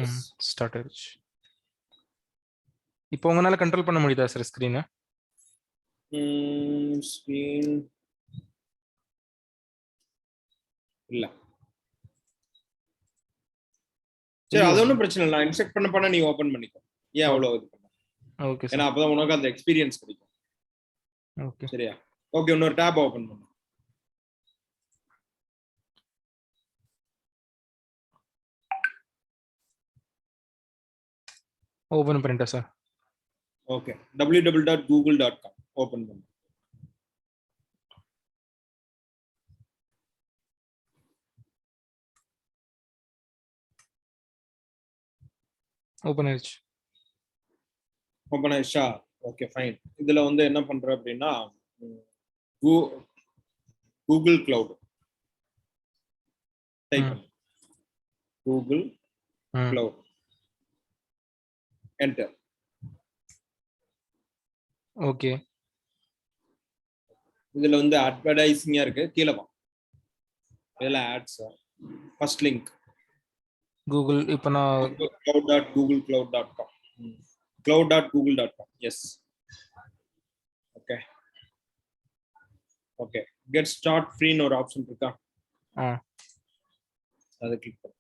S. Start ஆயிடுச்சு. இப்போ உங்களால கண்ட்ரோல் பண்ண முடியுதா சார் ஸ்கிரீனை? ஸ்கிரீன் இல்ல. சரி, அது ஒன்றும் பிரச்சனை இல்லை. நான் இன்ஸ்ட்ரக்ட் பண்ண நீ ஓபன் பண்ணிக்கோ. ஏன் அவ்வளோ இது பண்ண? Okay sir. ஏன்னா அப்பதான் உனக்கு அந்த எக்ஸ்பீரியன்ஸ் கிடைக்கும். ஓகே சரியா? ஓகே, இன்னொரு டேப் ஓபன் பண்ணு. ஓபன் பண்ணிட்டேன் சார். ஓகே, www.google.com ஓபன் பண்ணு. ஓபன் ஆயிடுச்சு. ஓபன் ஆயிடுச்சா? Okay fine. இதுல வந்து என்ன பண்ற அப்படின்னா கூகுள் கிளவுட் டைப் பண்ணு. Google cloud enter. ஓகே. இதுல வந்து அட்வர்டைசிங்கா இருக்கு, கீழே வா. இதுல ஆட்ஸ். First link Google. இப்போ நான் cloud.googlecloud.com cloud.google.com. Yes. Okay okay. Get start ஃப்ரீன்னு ஒரு ஆப்ஷன் இருக்கா? அதை கிளிக் பண்ணு.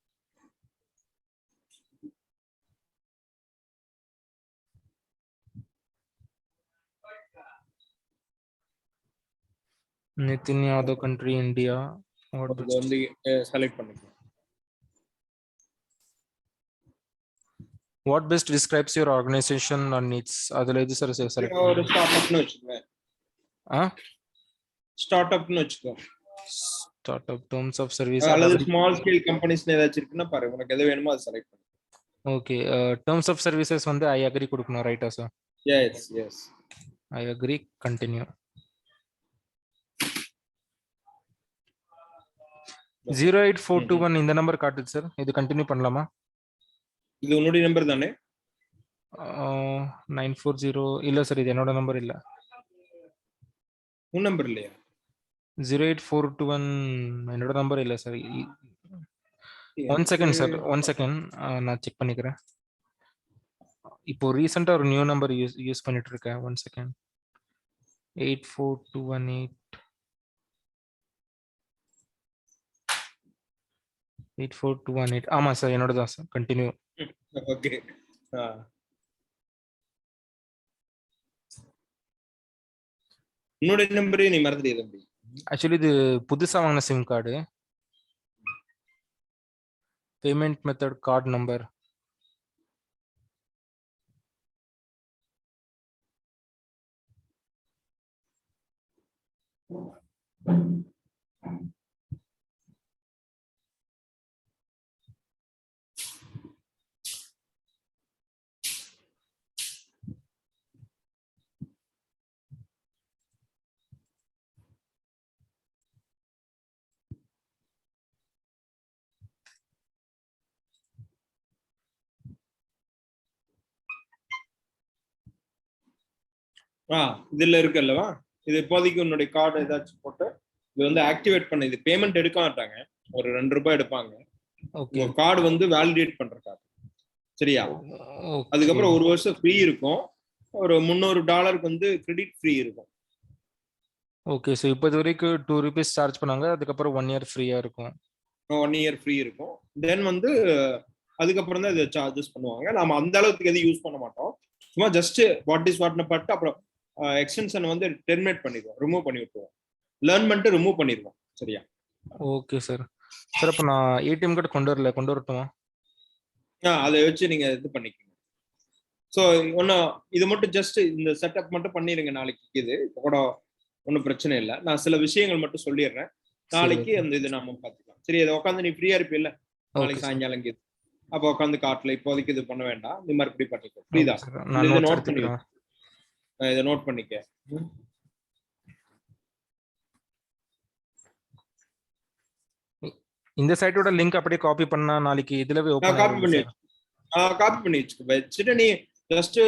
Nitin Yadav, country India. அது வந்து செலக்ட் பண்ணிக்கலாம். What best describes your organization or needs? அதுல எது சார் செலக்ட் பண்ணு? ஒரு ஸ்டார்ட்அப்னு வெச்சுக்கோ. ஸ்டார்ட்அப்னு வெச்சுக்கோ. ஸ்டார்ட்அப், டர்ம்ஸ் ஆஃப் சர்வீஸ் அல்லது ஸ்மால் ஸ்கேல் கம்பெனிஸ்ல ஏதாச்சும் இருக்குன்னா பாரு, உனக்கு எது வேணுமோ அதை செலக்ட் பண்ணு. ஓகே. டர்ம்ஸ் ஆஃப் சர்வீசஸ் வந்து ஐ அக்ரி கொடுக்கணும், ரைட்டா sir? Yes yes. I agree, continue. 08421 இந்த நம்பர் காட்டுது சார். இது கண்டினியூ பண்ணலாமா? இது உன்னுடைய நம்பர் தானே? 940 இல்ல சார், இது என்னோட நம்பர் இல்ல. உன் நம்பர் இல்லையா? 08421 என்னோட நம்பர் இல்ல sir. One second sir, one second, நான் செக் பண்ணிக்கிறேன். இப்போ ரீசெண்டா ஒரு நியூ நம்பர் யூஸ் பண்ணிட்டு இருக்கேன். One second. 84218 84218. ஆமா சார், என்னோட தான் சார். கண்டினியூ. ஓகே. உன்னோட நம்பரே நீ மறந்துட்டியா தம்பி? ஆக்சுவலி இது புதுசா வாங்கின sim card. Payment method, card number. இதுல இருக்கு அல்லவா? இது இப்போதைக்கு உன்னுடைய கார்டு ஏதாச்சும் போட்டு இது வந்து ஆக்டிவேட் பண்ண. இது பேமெண்ட் எடுக்க மாட்டாங்க, ஒரு 2 ரூபாய் எடுப்பாங்க. ஓகே. கார்டு வந்து வேலிடேட் பண்ற கார்டு. சரியா? அதுக்கப்புறம் 1 வருஷம் ஃப்ரீ இருக்கும். ஒரு $300 வந்து கிரெடிட் ஃப்ரீ இருக்கும். ஓகே. ஸோ இப்போ இது வரைக்கும் 2 ரூபீஸ் சார்ஜ் பண்ணாங்க, அதுக்கப்புறம் 1 இயர் ஃப்ரீயா இருக்கும். 1 இயர் ஃப்ரீ இருக்கும். தென் வந்து அதுக்கப்புறம் தான் இதை சார்ஜஸ் பண்ணுவாங்க. நாம அந்த அளவுக்கு எதுவும் யூஸ் பண்ண மாட்டோம். சும்மா ஜஸ்ட் வாட் இஸ் வாட்னு பார்த்து அப்புறம் எக்ஸ்டென்ஷன் வந்து டெர்மினேட் பண்ணிடுவோம், ரிமூவ் பண்ணி விட்டுருவோம். லேர்ன் பண்ணிட்டு ரிமூவ் பண்ணிடுவோம். சரியா? Okay sir. சார் அப்போ நான் ஏடிஎம் கார்டு கொண்டு வரட்டுமா? அதை வச்சு நீங்க இது பண்ணிக்கோங்க. ஸோ ஒன்றும் இது மட்டும் ஜஸ்ட் இந்த செட்டப் மட்டும் பண்ணிடுங்க. நாளைக்கு இது கூட ஒன்றும் பிரச்சனை இல்லை. நான் சில விஷயங்கள் மட்டும் சொல்லிடுறேன். நாளைக்கு அந்த இது நாம பார்த்துக்கலாம். சரி, அதை உட்காந்து நீ ஃப்ரீயா இருப்பில்ல நாளைக்கு சாயங்காலம் இது, அப்போ உட்காந்து காட்டல. இப்போதைக்கு இது பண்ண வேண்டாம், இந்த மாதிரி இப்படி பண்ணிக்கோ. புரியுதா? இதை நோட் பண்ணி, இதை நோட் பண்ணிக்க. இந்த சைட்டோட லிங்க் அப்படியே காப்பி பண்ணா நாளைக்கு இதுலவே ஓபன் காப்பி பண்ணி வச்சுட்டு நீ ஜஸ்ட்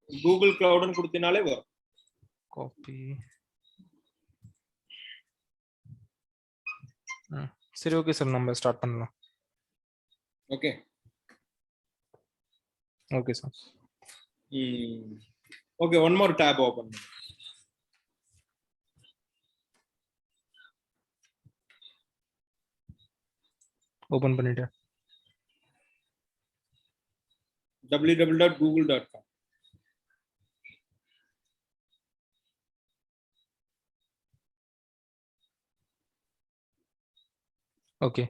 கூகுள் கிளவுட்னு கொடுத்தினாலே வரும். காப்பி. சரி ஓகே சார், நம்ம ஸ்டார்ட் பண்ணலாம். Okay. Okay sir. Okay, one more tab open. Open பண்ணிட்டேன். www.google.com. ஓகே.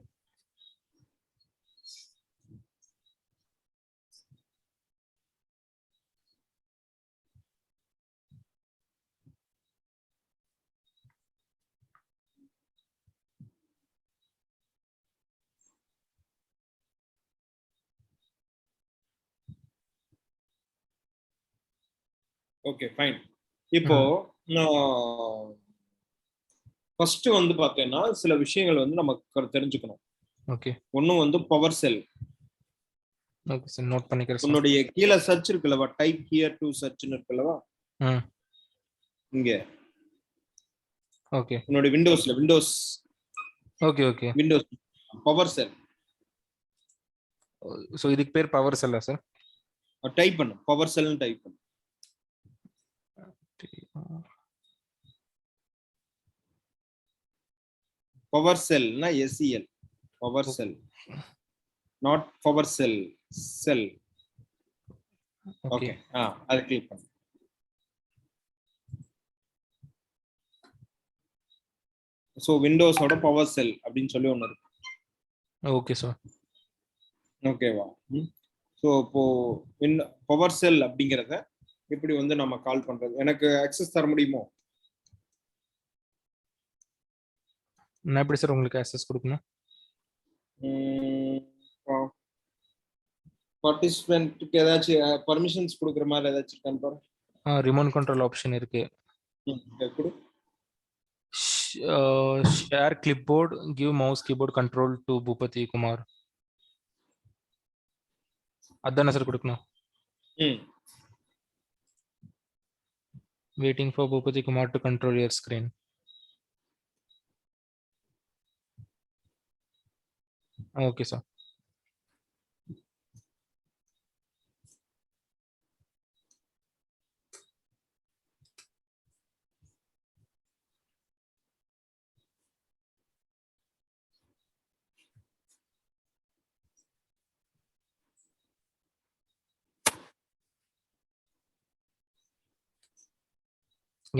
Okay fine. இப்போ ஃபர்ஸ்ட் வந்து பார்த்தீங்கன்னா சில விஷயங்கள் வந்து நமக்கு தெரிஞ்சுக்கணும். ஓகே. ஒன்னும் வந்து power shell. Okay sir, note பண்ணிக்கிறேன் சார். உன்னுடைய கீழ சர்ச் இருக்குல்லவா, டைப் ஹியர் டு சர்ச்னு இருக்குல்லவா, இங்க ஓகே. உன்னுடைய Windows okay okay. Windows power shell. So இதுக்கு பேர் பவர் செல்லா சார்? டைப் பண்ணு, பவர் செல்னு டைப் பண்ணு. பவர் செல்னா SEL, power shell, not power shell, shell. Okay. அது கிளிக் பண்ணு. சோ விண்டோஸோட பவர் செல் அப்படின்னு சொல்லி ஒன்னு இருக்கு. Okay sir. ஓகேவா? சோ இப்போ பவர் செல் அப்படிங்கறத எப்படி வந்து நம்ம கால் பண்றது? எனக்கு அக்சஸ் தர முடியுமோ? நான் எப்படி சார் உங்களுக்கு அக்சஸ் கொடுக்கணும்? பார்ட்டிசிபென்ட்க்கு ஏதாச்சும் பர்மிஷன்ஸ் கொடுக்குற மாதிரி ஏதாச்சும் இருக்கான்னு பாரு. ரிமோட் கண்ட்ரோல் ஆப்ஷன் இருக்கு. கொடு. Share clipboard, give mouse keyboard control to Boopathi Kumar. அதானே சார் கொடுக்கணும்? Waiting for Bhupati Kumar to control your screen. Okay sir.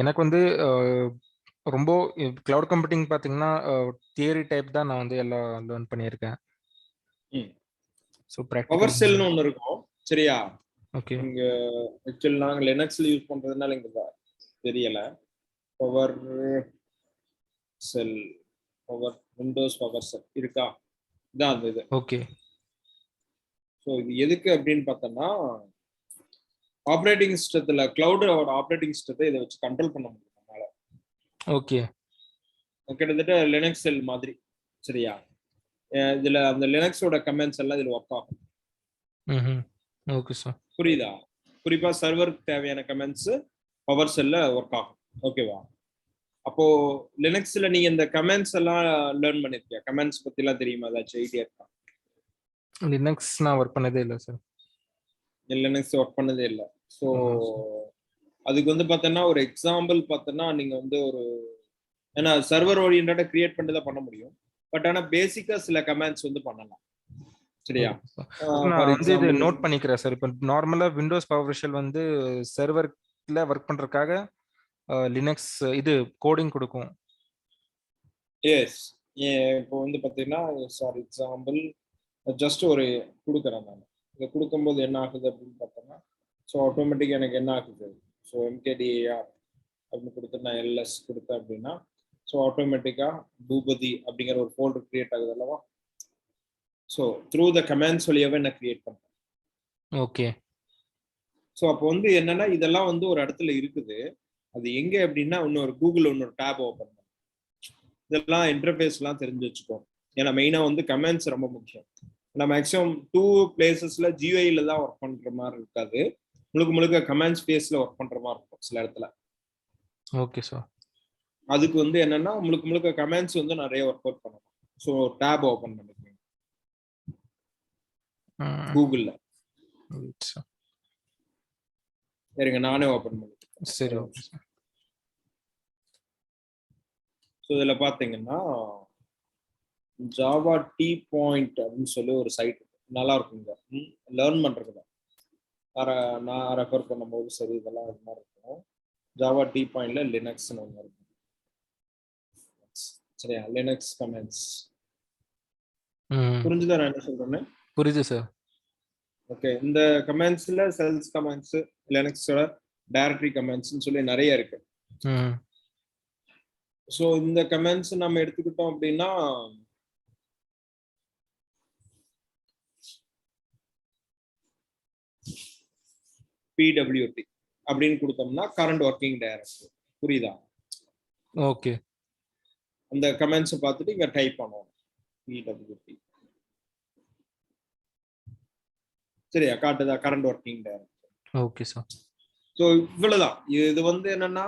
எனக்கு வந்து ரொம்ப கிளவுட் கம்ப்யூட்டிங் பாத்தீங்கன்னா தியரி டைப் தான் நான் வந்து எல்லாம் லேர்ன் பண்ணியிருக்கேன். சோ பவர் செல்னு ஒன்னு இருக்கும், சரியா? ஓகே. இங்க ஆக்சுவலி நாங்க லினக்ஸ்ல யூஸ் பண்றதுனால இங்க தெரியல. பவர் செல், பவர் விண்டோஸ் பவர் செல் இருக்கா? இதான் அந்த இது. ஓகே. சோ இது எதுக்கு அப்படின்னு பார்த்தோம்னா, ஆப்ரேட்டிங் சிஸ்டத்துல கிளவுடோட ஆப்ரேட்டிங் சிஸ்டத்தை இதை வச்சு கண்ட்ரோல் பண்ண முடியும் நம்மளால. ஓகே. கிட்டத்தட்ட லினக்ஸ் செல் மாதிரி, சரியா? இதுல அந்த லினக்ஸோட கமெண்ட்ஸ் எல்லாம் இதுல ஒர்க் ஆகும். Okay sir. புரியுதா? குறிப்பா சர்வருக்கு தேவையான கமெண்ட்ஸ் பவர் செல்ல ஒர்க் ஆகும். ஓகேவா? அப்போ லினக்ஸ்ல நீங்க இந்த கமெண்ட்ஸ் எல்லாம் லேர்ன் பண்ணிருக்கியா? கமெண்ட்ஸ் பத்தி எல்லாம் தெரியுமா? ஏதாச்சும் ஐடியா இருக்கா? லினக்ஸ் நான் ஒர்க் பண்ணதே இல்லை சார். லினக்ஸ் ஒர்க் பண்ணதே இல்லை. ஸோ அதுக்கு வந்து பார்த்தோன்னா ஒரு எக்ஸாம்பிள் பார்த்தோன்னா நீங்க வந்து ஒரு, ஏன்னா சர்வர் ஓரியன்டா கிரியேட் பண்ணி தான் பண்ண முடியும். பட் ஆனா பேசிக்கா சில கமெண்ட்ஸ் வந்து பண்ணலாம், சரியா? நான் வந்து இது நோட் பண்ணிக்கிறேன் சார். இப்போ நார்மலா விண்டோஸ் பவர் ஷெல் வந்து சர்வர்ல ஒர்க் பண்றதுக்காக லினக்ஸ் இது கோடிங் கொடுக்கும். எஸ். இப்போ வந்து பார்த்தீங்கன்னா ஃபார் எக்ஸாம்பிள் ஜஸ்ட் ஒரு கொடுக்குறேன் நான். இதை கொடுக்கும்போது என்ன ஆகுது அப்படின்னு பார்த்தோம்னா, ஸோ ஆட்டோமேட்டிக்காக எனக்கு என்ன ஆகுது, ஸோ MKDAR அப்படின்னு கொடுத்து நான் LS கொடுத்தேன் அப்படின்னா, ஸோ ஆட்டோமேட்டிக்காக பூபதி அப்படிங்கிற ஒரு ஃபோல்டர் கிரியேட் ஆகுது அல்லவா? ஸோ த்ரூ த கமெண்ட்ஸ் வழியாவே நான் கிரியேட் பண்ணுறேன். ஓகே. ஸோ அப்போ வந்து என்னன்னா இதெல்லாம் வந்து ஒரு இடத்துல இருக்குது. அது எங்க அப்படின்னா இன்னொரு கூகுள் இன்னொரு டேப் ஓப்பன் பண்ணும். இதெல்லாம் இன்டர்ஃபேஸ்லாம் தெரிஞ்சு வச்சுக்கோம். ஏன்னா மெயினா வந்து கமெண்ட்ஸ் ரொம்ப முக்கியம். நான் மேக்ஸிமம் 2 பிளேசஸ்ல GUI-ல தான் ஒர்க் பண்ற மாதிரி இருக்காது, முழுக்க கமெண்ட்ஸ் ஸ்பேஸ்ல ஒர்க் பண்ற மாதிரி இருக்கும் சில இடத்துல. Okay sir. அதுக்கு வந்து என்னன்னா முழுக்க கமெண்ட்ஸ் வந்து நிறைய ஒர்க் அவுட் பண்ணணும். ஸோ டேப் ஓபன் பண்ணிக்கோங்க கூகுள்ல. சரிங்க, நானே ஓபன் பண்ணிக்கிறேன். சரி, ஓகே சார். ஸோ இதுல பாத்தீங்கன்னா ஜாவா டி பாயிண்ட் அப்படின்னு சொல்லி ஒரு சைட் நல்லா இருக்குங்க, லேர்ன் பண்றது தான். நான் ரெஃபர் பண்ணும்போது சரி இதெல்லாம் இது மாதிரி இருக்கும். ஜாவா டி பாயிண்ட்ல லினக்ஸ்னு ஒன்று இருக்கும். சரியா, லினக்ஸ் கமெண்ட்ஸ் புரிஞ்சுதா நான் என்ன சொல்றேன்னு? புரியுது சார். ஓகே, இந்த கமெண்ட்ஸ்ல செல்ஸ் கமெண்ட்ஸ், லினக்ஸோட டைரக்டரி கமெண்ட்ஸ்னு சொல்லி நிறைய இருக்கு. ஸோ இந்த கமெண்ட்ஸ் நம்ம எடுத்துக்கிட்டோம் அப்படின்னா பிடபிள்யூடி அப்படின்னு கொடுத்தோம்னா கரண்ட் ஒர்க்கிங் டைரக்டரி. புரியுதா? ஓகே, அந்த கமெண்ட்ஸ் பார்த்துட்டு இங்க டைப் பண்ணுவோம் பிடபிள்யூடி. சரியா, காட்டுதா current working directory? Okay sir. So இவ்வளவுதான். இது வந்து என்னன்னா,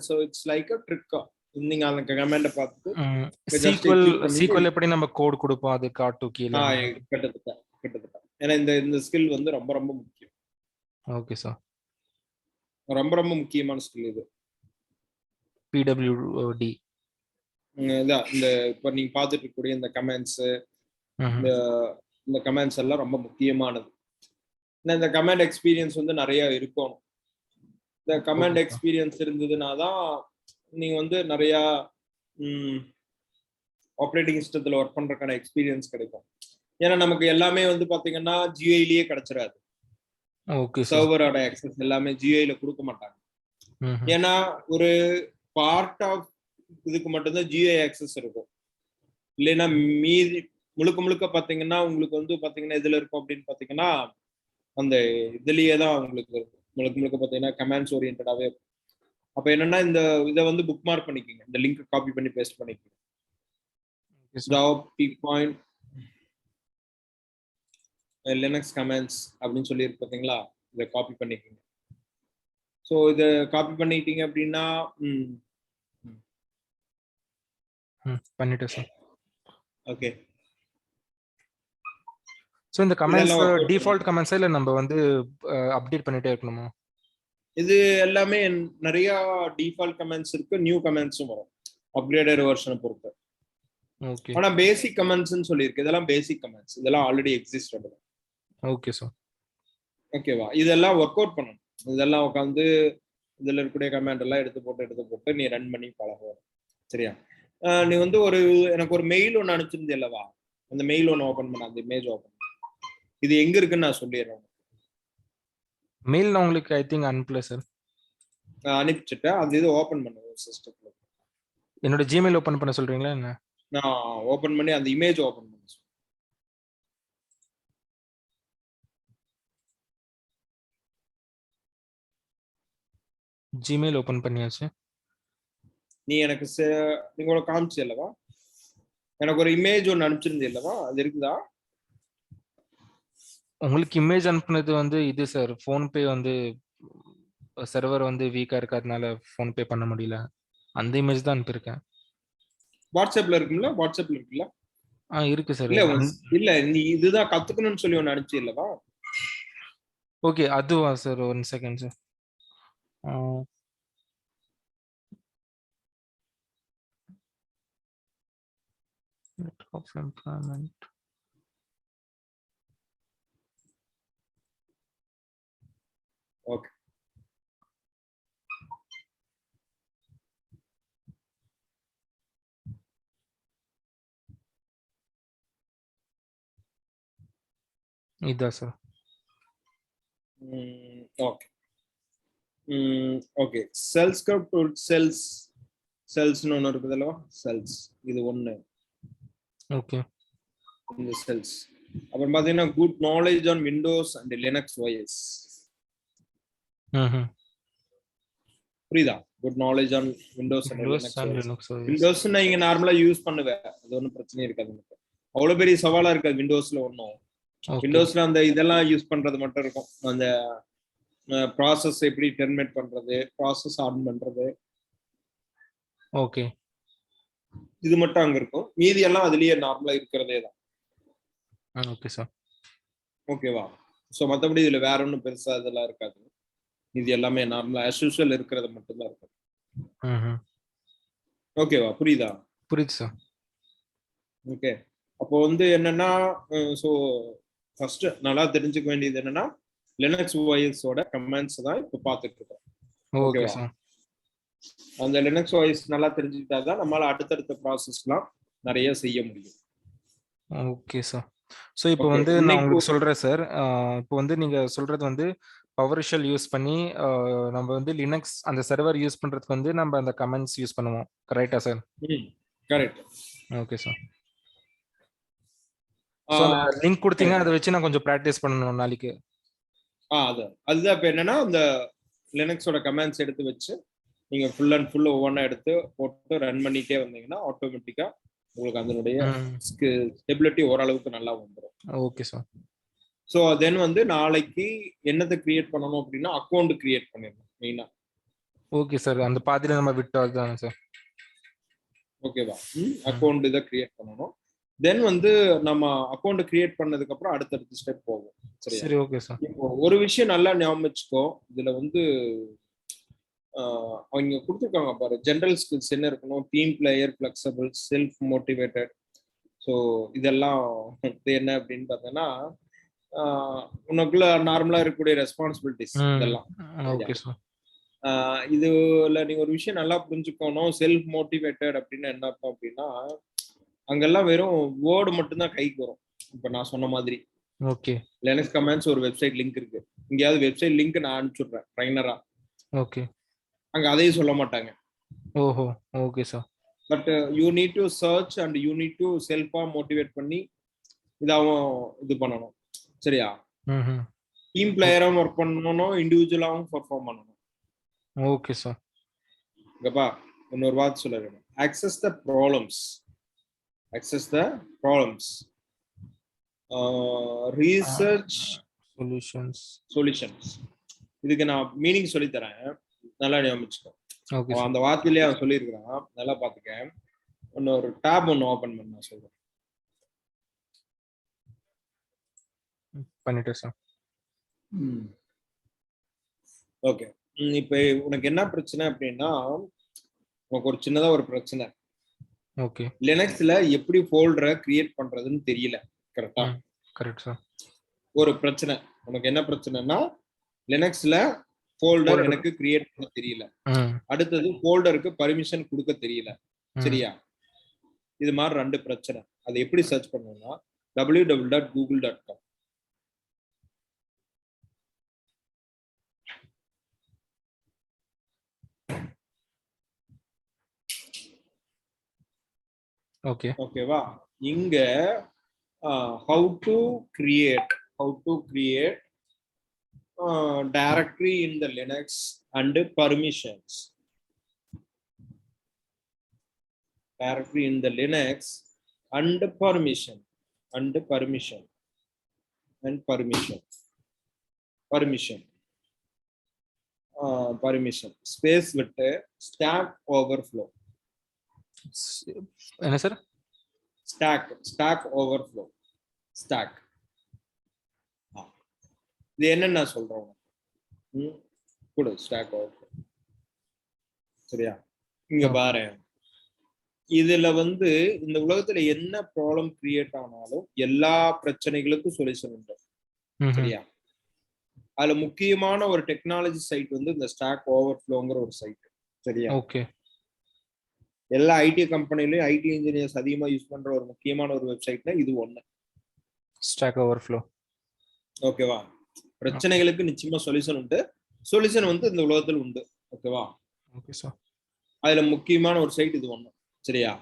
so it's like a trick. நீங்க அந்த கமெண்ட பார்த்துட்டு சீக்வல் எப்படி நம்ம கோட் கொடுப்போம் அது காட்டு கீழ. கிட்டத்தட்ட ஏன்னா இந்த ஸ்கில் வந்து ரொம்ப ரொம்ப முக்கியம். Okay sir. ரொம்ப ரொம்ப முக்கியமான ஸ்கில் இது. பிடபிள்யூடி இதான் இந்த இப்போ நீங்க பார்த்துட்டு இருக்கக்கூடிய இந்த கமெண்ட்ஸ், இந்த கமெண்ட்ஸ் எல்லாம் ரொம்ப முக்கியமானது. இந்த கமெண்ட் எக்ஸ்பீரியன்ஸ் வந்து நிறைய இருக்கணும். இந்த கமெண்ட் எக்ஸ்பீரியன்ஸ் இருந்ததுன்னா தான் நீங்க வந்து நிறைய ஆப்ரேட்டிங் சிஸ்டத்துல ஒர்க் பண்றதுக்கான எக்ஸ்பீரியன்ஸ் கிடைக்கும். ஏன்னா நமக்கு எல்லாமே வந்து பாத்தீங்கன்னா ஜிஐலயே கிடைச்சிடாது. சர்வரோட ஆக்சஸ் எல்லாமே ஜிஐல கொடுக்க மாட்டாங்க. ஏன்னா ஒரு பார்ட் ஆஃப் இதுக்கு மட்டும்தான் ஜிஐ ஆக்சஸ் இருக்கும். இல்லைன்னா மீதி முழுக்க முழுக்க பாத்தீங்கன்னா உங்களுக்கு வந்து பாத்தீங்கன்னா இதுல இருக்கும் அப்படின்னு பாத்தீங்கன்னா அந்த இதுலயே தான் உங்களுக்கு இருக்கும். முழுக்க முழுக்க பாத்தீங்கன்னா கமெண்ட்ஸ் ஓரியன்டாவே இருக்கும். அப்ப என்னன்னா இந்த இதை வந்து புக் மார்க் பண்ணிக்கோங்க, இந்த லிங்க் காப்பி பண்ணி பேஸ்ட் பண்ணிக்கோங்க. லினக்ஸ் கமெண்ட்ஸ் அப்படின்னு சொல்லி இருக்கு பாத்தீங்களா, இதை காப்பி பண்ணிக்கோங்க. ஸோ இதை காப்பி பண்ணிட்டீங்க அப்படின்னா பண்ணிட்டேன் சார். ஓகே. ஸோ இந்த கமெண்ட்ஸ் டிஃபால்ட் கமெண்ட்ஸ் இல்ல நம்ம வந்து அப்டேட் பண்ணிட்டே இருக்கணுமா? இது எல்லாமே நிறைய டிஃபால்ட் கமெண்ட்ஸ் இருக்கு, நியூ கமெண்ட்ஸும் வரும் அப்கிரேடட் வெர்ஷனை பொறுத்து. ஓகே. ஆனா பேசிக் கமெண்ட்ஸ்னு சொல்லியிருக்கு, இதெல்லாம் பேசிக் கமெண்ட்ஸ், இதெல்லாம் ஆல்ரெடி எக்ஸிஸ்ட். Okay sir. ஓகேவா? இதெல்லாம் ஒர்க் அவுட் பண்ணணும். இதெல்லாம் உட்காந்து இதுல இருக்கக்கூடிய கமெண்ட் எல்லாம் எடுத்து போட்டு நீ ரன் பண்ணி பழகும். சரியா? நீ வந்து எனக்கு ஒரு மெயில் ஒன்று அனுப்பிச்சிருந்தே அல்லவா, அந்த மெயில் ஒன்று ஓபன் பண்ண, அந்த இமேஜ் ஓபன் பண்ண. இது எங்க இருக்குன்னு நான் சொல்லிடுறேன். மெயில் நான் உங்களுக்கு ஐ திங்க் அனுப்பல சார். நான் அனுப்பிச்சிட்டேன். அந்த இது ஓபன் பண்ணுங்க சிஸ்டத்துல. என்னோட ஜிமெயில் ஓபன் பண்ண சொல்றீங்களா என்ன? நான் ஓபன் பண்ணி அந்த இமேஜ் ஓபன் பண்ண. ஜிமெயில் ஓபன் பண்ணியாச்சு. நீ எனக்கு நீங்க காமிச்சு அல்லவா, எனக்கு ஒரு இமேஜ் ஒன்று அனுப்பிச்சிருந்தே அல்லவா, அது இருக்குதா? உங்களுக்கு இமேஜ் அனுப்புனது வந்து இது சார், ஃபோன்பே வந்து சர்வர் வந்து வீக்கா இருக்கிறதுனால ஃபோன்பே பண்ண முடியல. அந்த இமேஜ் தான் அனுப்பியிருக்கேன். வாட்ஸ்அப்ல இருக்குல்ல? வாட்ஸ்அப்ல இருக்குல்ல? இருக்கு சார். இல்ல நீ இதுதான் கத்துக்கணும்னு சொல்லி ஒன்று அனுப்பிச்சு இல்லவா? ஓகே, அதுவா sir? 1 second sir. of employment. Okay. இதா சார். Okay. Okay, shells script to செல்ஸ்னு ஒன்று இருக்குதுல்ல, செல்ஸ் இது ஒன்று. ஓகே. இந்த செல்ஸ் அப்புறம் பாத்தீங்கன்னா good knowledge on Windows and Linux OS. புரியுதா? Good knowledge on Windows and Linux OS. Windows நான் இங்க நார்மலா யூஸ் பண்ணுவேன், அது ஒன்றும் பிரச்சனை இருக்காது. எனக்கு அவ்வளவு பெரிய சவாலா இருக்காது விண்டோஸ்ல. ஒன்றும் விண்டோஸ்ல அந்த இதெல்லாம் யூஸ் பண்றது மட்டும் இருக்கும். அந்த ப்ராசஸ் எப்படி டெர்மினேட் பண்றது, ப்ராசஸ் ஆன் பண்றது. ஓகே. இது மட்டும் அங்க இருக்கும், மீதி எல்லாம் அதுலயே நார்மலா இருக்கிறதே தான். Okay sir. ஓகேவா? ஸோ மற்றபடி இதுல வேற ஒன்றும் பெருசா இதெல்லாம் இருக்காது. இது எல்லாமே நார்மலா as usual இருக்கிறது மட்டும்தான் இருக்கும். ஓகேவா? புரியுதா? புரியுது சார். ஓகே. அப்போ வந்து என்னன்னா, ஸோ ஃபர்ஸ்ட் நல்லா தெரிஞ்சுக்க வேண்டியது என்னன்னா, லினக்ஸ் ஓஎஸோட கமெண்ட்ஸ் தான் இப்போ பார்த்துட்டு இருக்கோம். ஓகே ஓகேவா? சார். அந்த லினக்ஸ் ஓஎஸ் நல்லா தெரிஞ்சுக்கிட்டா தான் நம்மளால அடுத்தடுத்த ப்ராசஸ்லாம் நிறைய செய்ய முடியும். Okay sir. ஸோ இப்போ ஓகே. வந்து நான் இன்னைக்கு உங்களுக்கு சொல்றேன் சார். இப்போ வந்து நீங்க சொல்றது வந்து பவர் ஷெல் யூஸ் பண்ணி நம்ம வந்து லினக்ஸ் அந்த சர்வர் யூஸ் பண்றதுக்கு வந்து நம்ம அந்த கமெண்ட்ஸ் யூஸ் பண்ணுவோம். கரெக்டா sir? Correct. Okay sir. So அந்த லிங்க் கொடுத்தீங்க, அதை வச்சு நான் கொஞ்சம் ப்ராக்டிஸ் பண்ணணும் நாளைக்கு. அதுதான் இப்போ என்னன்னா, அந்த லினக்ஸோட கமெண்ட்ஸ் எடுத்து வச்சு நீங்க ஃபுல் அண்ட் ஃபுல் ஒவ்வொன்றா எடுத்து போட்டு ரன் பண்ணிட்டே வந்தீங்கன்னா ஆட்டோமேட்டிக்கா உங்களுக்கு அதனுடைய ஸ்டெபிலிட்டி ஓரளவுக்கு நல்லா வந்துடும். Okay sir. ஸோ தென் வந்து நாளைக்கு என்னத்தை கிரியேட் பண்ணணும் அப்படின்னா அக்கௌண்ட் கிரியேட் பண்ணிடணும் மெயினா. Okay sir. அந்த பாதியில நம்ம விட்டோம் தானே சார்? ஓகேவா? அக்கௌண்ட் இதை கிரியேட் பண்ணணும். தென் வந்து நம்ம அக்கௌண்ட் கிரியேட் பண்ணதுக்கு அப்புறம் அடுத்தடுத்த ஸ்டெப் போகும். சரி. Okay sir. இப்போ ஒரு விஷயம் நல்லா ஞாபகம் வச்சுக்கோ, இதுல வந்து அவங்க கொடுத்துருக்காங்க பாரு, ஜென்ரல் ஸ்கில்ஸ் என்ன இருக்கணும், team player, flexible, self motivated. So இதெல்லாம் என்ன அப்படின்னு பார்த்தோன்னா, உனக்குள்ள நார்மலா இருக்கக்கூடிய ரெஸ்பான்சிபிலிட்டிஸ் இதெல்லாம். Okay sir. இதுல நீங்க ஒரு விஷயம் நல்லா புரிஞ்சுக்கணும். செல்ஃப் மோட்டிவேட்டட் அப்படின்னு என்ன அர்த்தம் அப்படின்னா, அங்கெல்லாம் வெறும் வேர்டு மட்டும்தான் கைக்கு வரும். இப்ப நான் சொன்ன மாதிரி ஓகே, லினக்ஸ் கமெண்ட்ஸ் ஒரு வெப்சைட் லிங்க் இருக்கு, இங்கேயாவது வெப்சைட் லிங்க் நான் அனுப்பிச்சுடுறேன் ட்ரைனரா, ஓகே, அங்க அதையும் சொல்ல மாட்டாங்க. ஓஹோ, okay sir. But you need to search and you need to செல்ஃபா மோட்டிவேட் பண்ணி இதாவும் இது பண்ணணும். சரியா? டீம் பிளேயராகவும் ஒர்க் பண்ணணும், இண்டிவிஜுவலாகவும் பெர்ஃபார்ம் பண்ணணும். Okay sir. இங்கப்பா இன்னொரு வார்த்தை சொல்ல வேணும், access the problems, access the problems, research solutions. இதுக்கு நான் மீனிங் சொல்லி தரேன், நல்லா ஞாபகிச்சுக்கோ. அந்த வார்த்தையிலேயே அவன் சொல்லியிருக்கிறான், நல்லா பாத்துக்க. இன்னொரு டேப் ஒன்று ஓபன் பண்ண நான் சொல்றேன். பண்ணிட்டேன் சார். ஓகே. இப்ப உனக்கு என்ன பிரச்சனை அப்படின்னா, உனக்கு ஒரு சின்னதா ஒரு பிரச்சனை. ஓகே. லினக்ஸ்ல எப்படி ஃபோல்டரை கிரியேட் பண்றதுன்னு தெரியல. கரெக்டா? Correct sir. ஒரு பிரச்சனை. உனக்கு என்ன பிரச்சனைனா, லினக்ஸ்ல ஃபோல்டர் எனக்கு கிரியேட் பண்ண தெரியல. அடுத்தது ஃபோல்டருக்கு பர்மிஷன் கொடுக்க தெரியல. சரியா? இது மாதிரி ரெண்டு பிரச்சனை. அதை எப்படி சர்ச் பண்ணணும்னா www.google.com. ஓகே, ஓகேவா? இங்க how to create directory in the Linux and permissions. Directory in the Linux and permission space விட்டு stack overflow. என்ன சார்? stack overflow. stack இது என்னன்னு நான் சொல்றேன் கூட. stack overflow. சரியா? இங்க பாரு, இதுல வந்து இந்த உலகத்துல என்ன ப்ராப்ளம் கிரியேட் ஆனாலும் எல்லா பிரச்சனைகளுக்கும் சொல்யூஷன் உண்டு. சரியா? அதுல முக்கியமான ஒரு டெக்னாலஜி சைட் வந்து இந்த ஸ்டாக் ஓவர்ஃப்ளோங்கிற ஒரு சைட். சரியா? ஓகே. எல்லா ஐடி கம்பெனிலயும் ஐடி இன்ஜினியர்ஸ் அதிகமா யூஸ் பண்ற ஒரு முக்கியமான ஒரு வெப்சைட்னா இது ஒண்ணு, ஸ்டாக் ஓவர்ஃப்ளோ. ஓகேவா? பிரச்சனைகளுக்கு நிச்சயமா சொல்யூஷன் உண்டு. சொல்யூஷன் வந்து இந்த உலகத்துல உண்டு. ஓகேவா? Okay sir. அதுல முக்கியமான ஒரு சைட் இது ஒண்ணு. சரியா?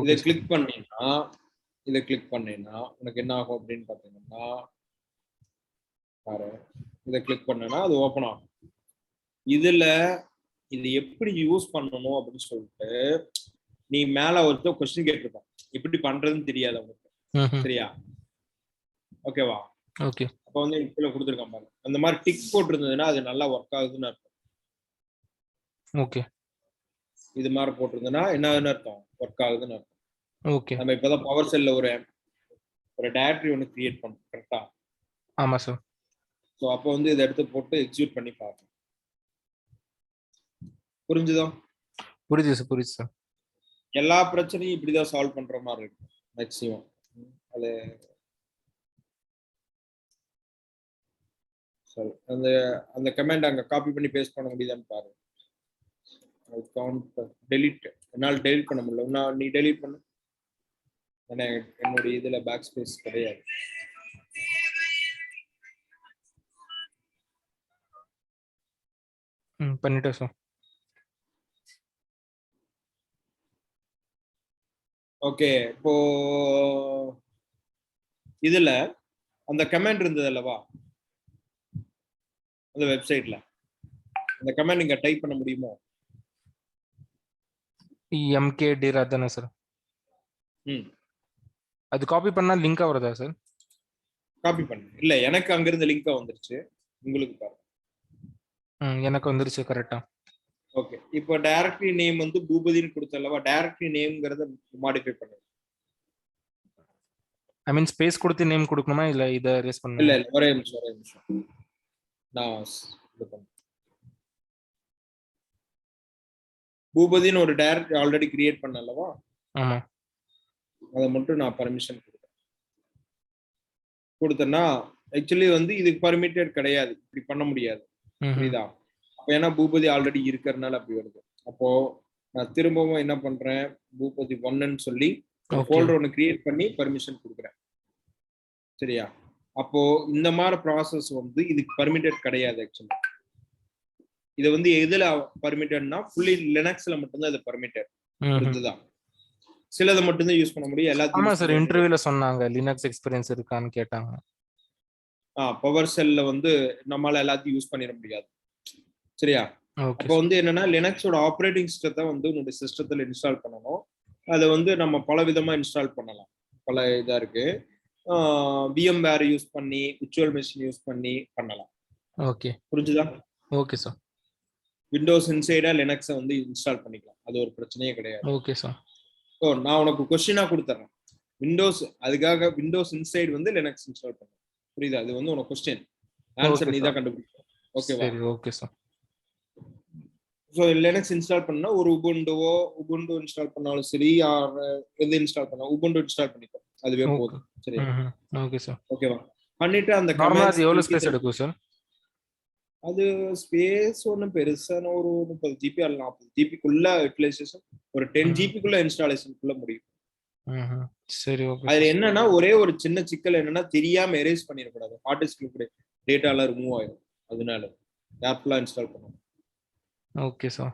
இதை கிளிக் பண்ணீங்கன்னா உனக்கு என்ன ஆகும் அப்படின்னு பாத்தீங்கன்னா, பாரு, இதை கிளிக் பண்ணனா அது ஓபன் ஆகும். இதுல இது எப்படி யூஸ் பண்ணணும் அப்படின்னு சொல்லிட்டு நீ மேல ஒருத்தர் கொஸ்டின் கேட்டிருப்பான், எப்படி பண்றதுன்னு தெரியாது அவனுக்கு. சரியா? ஓகேவா? ஓகே. அப்ப வந்து கீழே கொடுத்துருக்கான் பாருங்க, அந்த மாதிரி டிக் போட்டிருந்ததுன்னா அது நல்லா ஒர்க் ஆகுதுன்னு அர்த்தம். ஓகே. இது மாதிரி போட்டிருந்தேன்னா என்னன்னு அர்த்தம், ஒர்க் ஆகுதுன்னு அர்த்தம். ஓகே. நம்ம இப்பதான் பவர் செல்ல ஒரு டைரக்டரி ஒன்று கிரியேட் பண்ணோம் கரெக்டா. ஆமா சார். ஸோ அப்போ வந்து இதை எடுத்து போட்டு எக்ஸிக்யூட் பண்ணி பார்க்கணும். புரிஞ்சுதோ? புரியுது சார், புரியுது சார். எல்லா பிரச்சனையும் இப்படிதான் சால்வ் பண்ற மாதிரி இருக்கும் மேக்ஸிமம். அது சரி, அந்த அந்த கமெண்ட் அங்க காப்பி பண்ணி பேஸ்ட் பண்ண முடியுதான்னு பாரு. டெலிட் என்னால் டெலிட் பண்ண முடியல. நீ டெலிட் பண்ணு. ஏன்னா என்னுடைய இதுல பேக் ஸ்பேஸ் கிடையாது. பண்ணிட்டேன் சார். ஓகே, இப்போ இதுல அந்த கமெண்ட் இருந்தது அல்லவா அந்த வெப்சைட்ல, அந்த கமெண்ட் நீங்க டைப் பண்ண முடியுமோ? MKD தானே சார்? ம், அது காப்பி பண்ணா லிங்கா வருதா சார்? காப்பி பண்ணு. இல்ல, எனக்கு அங்க இருந்து லிங்கா வந்துருச்சு, உங்களுக்கு பாருங்க. எனக்கு வந்துருச்சு கரெக்டா. ஓகே, இப்போ டைரக்டரி நேம் வந்து பூபதின்னு கொடுத்தல்லவா, டைரக்டரி நேம்ங்கறத மாடிஃபை பண்ணு. ஐ மீன் ஸ்பேஸ் கொடுத்து நேம் கொடுக்கணுமா இல்ல இத ரேஸ் பண்ணனுமா? இல்ல இல்ல, ஒரே நிமிஷம். நான் இது பண்ணேன். பூபதின்னு ஒரு டைரக்டரி ஆல்ரெடி கிரியேட் பண்ணலவா? ஆமா. அதை மட்டும் நான் பர்மிஷன் கொடுத்தேன்னா ஆக்சுவலி வந்து இதுக்கு பர்மிட்டட் கிடையாது, இப்படி பண்ண முடியாது. புரியுதா? அப்ப ஏன்னா பூபதி ஆல்ரெடி இருக்கிறதுனால அப்படி வருது. அப்போ நான் திரும்பவும் என்ன பண்றேன், பூபதி 1ன்னு சொல்லி ஃபோல்டர் ஒன்று கிரியேட் பண்ணி பர்மிஷன் கொடுக்குறேன். சரியா? அப்போ இந்த மாதிரி ப்ராசஸ் வந்து இதுக்கு பர்மிட்டட் கிடையாது. ஆக்சுவலி இது வந்து எதுல பர்மிட்டட்னா ஃபுல்லி லினக்ஸ்ல மட்டும்தான் இது பர்மிட்டட். புரிஞ்சுதா? சிலதை மட்டும்தான் யூஸ் பண்ண முடியும். எல்லாத்தையும் ஆமா சார், இன்டர்வியூல சொன்னாங்க லினக்ஸ் எக்ஸ்பீரியன்ஸ் இருக்கான்னு கேட்டாங்க. பவர் செல்ல வந்து நம்மளால எல்லாத்தையும் யூஸ் பண்ணிட முடியாது. சரியா? அப்போ வந்து என்னன்னா லினக்ஸோட ஆப்ரேட்டிங் சிஸ்டத்தை வந்து உங்களுடைய சிஸ்டத்துல இன்ஸ்டால் பண்ணணும். அதை வந்து நம்ம பல விதமா இன்ஸ்டால் பண்ணலாம். பல இதா இருக்கு. VMware யூஸ் பண்ணி, விர்ச்சுவல் மெஷின் யூஸ் பண்ணி பண்ணலாம். ஓகே, புரிஞ்சுதா? Okay sir. விண்டோஸ் இன்சைடா லினக்ஸை வந்து இன்ஸ்டால் பண்ணிக்கலாம், அது ஒரு பிரச்சனையே கிடையாது. Okay sir. ஸோ நான் உனக்கு கொஸ்டினா கொடுத்துறேன். விண்டோஸ் அதுக்காக விண்டோஸ் இன்சைட் வந்து லினக்ஸ் இன்ஸ்டால் பண்ணு. புரியுதா? அது வந்து உனக்கு கொஸ்டின், ஆன்சர் நீ தான் கண்டுபிடிக்கணும். ஓகேவா? சரி, okay sir. So Linux install பண்ணா ஒரு உபுண்டு இன்ஸ்டால் பண்ணாலும் சரி, எது இன்ஸ்டால் பண்ணா உபுண்டு இன்ஸ்டால் பண்ணிக்கோ, அதுவே போதும். சரியா? Okay sir. ஓகேவா? பண்ணிட்டு அந்த கமெண்ட்ஸ் எவ்வளவு ஸ்பேஸ் எடுக்கும் சார்? அது ஸ்பேஸ் ஒன்றும் பெருசான ஒரு 30 GB அல்ல 40 GB யூட்டிலைசேஷன், ஒரு 10 GB இன்ஸ்டாலேஷனுக்குள்ள முடியும். சரி, ஓகே. அதுல என்னன்னா ஒரே ஒரு சின்ன சிக்கல் என்னன்னா தெரியாம எரேஸ் பண்ணிடக்கூடாது. ஹார்ட் டிஸ்க்ல டேட்டா எல்லாம் ரிமூவ் ஆயிடும். அதனால கேர்ஃபுல்லா இன்ஸ்டால் பண்ணணும். Okay sir.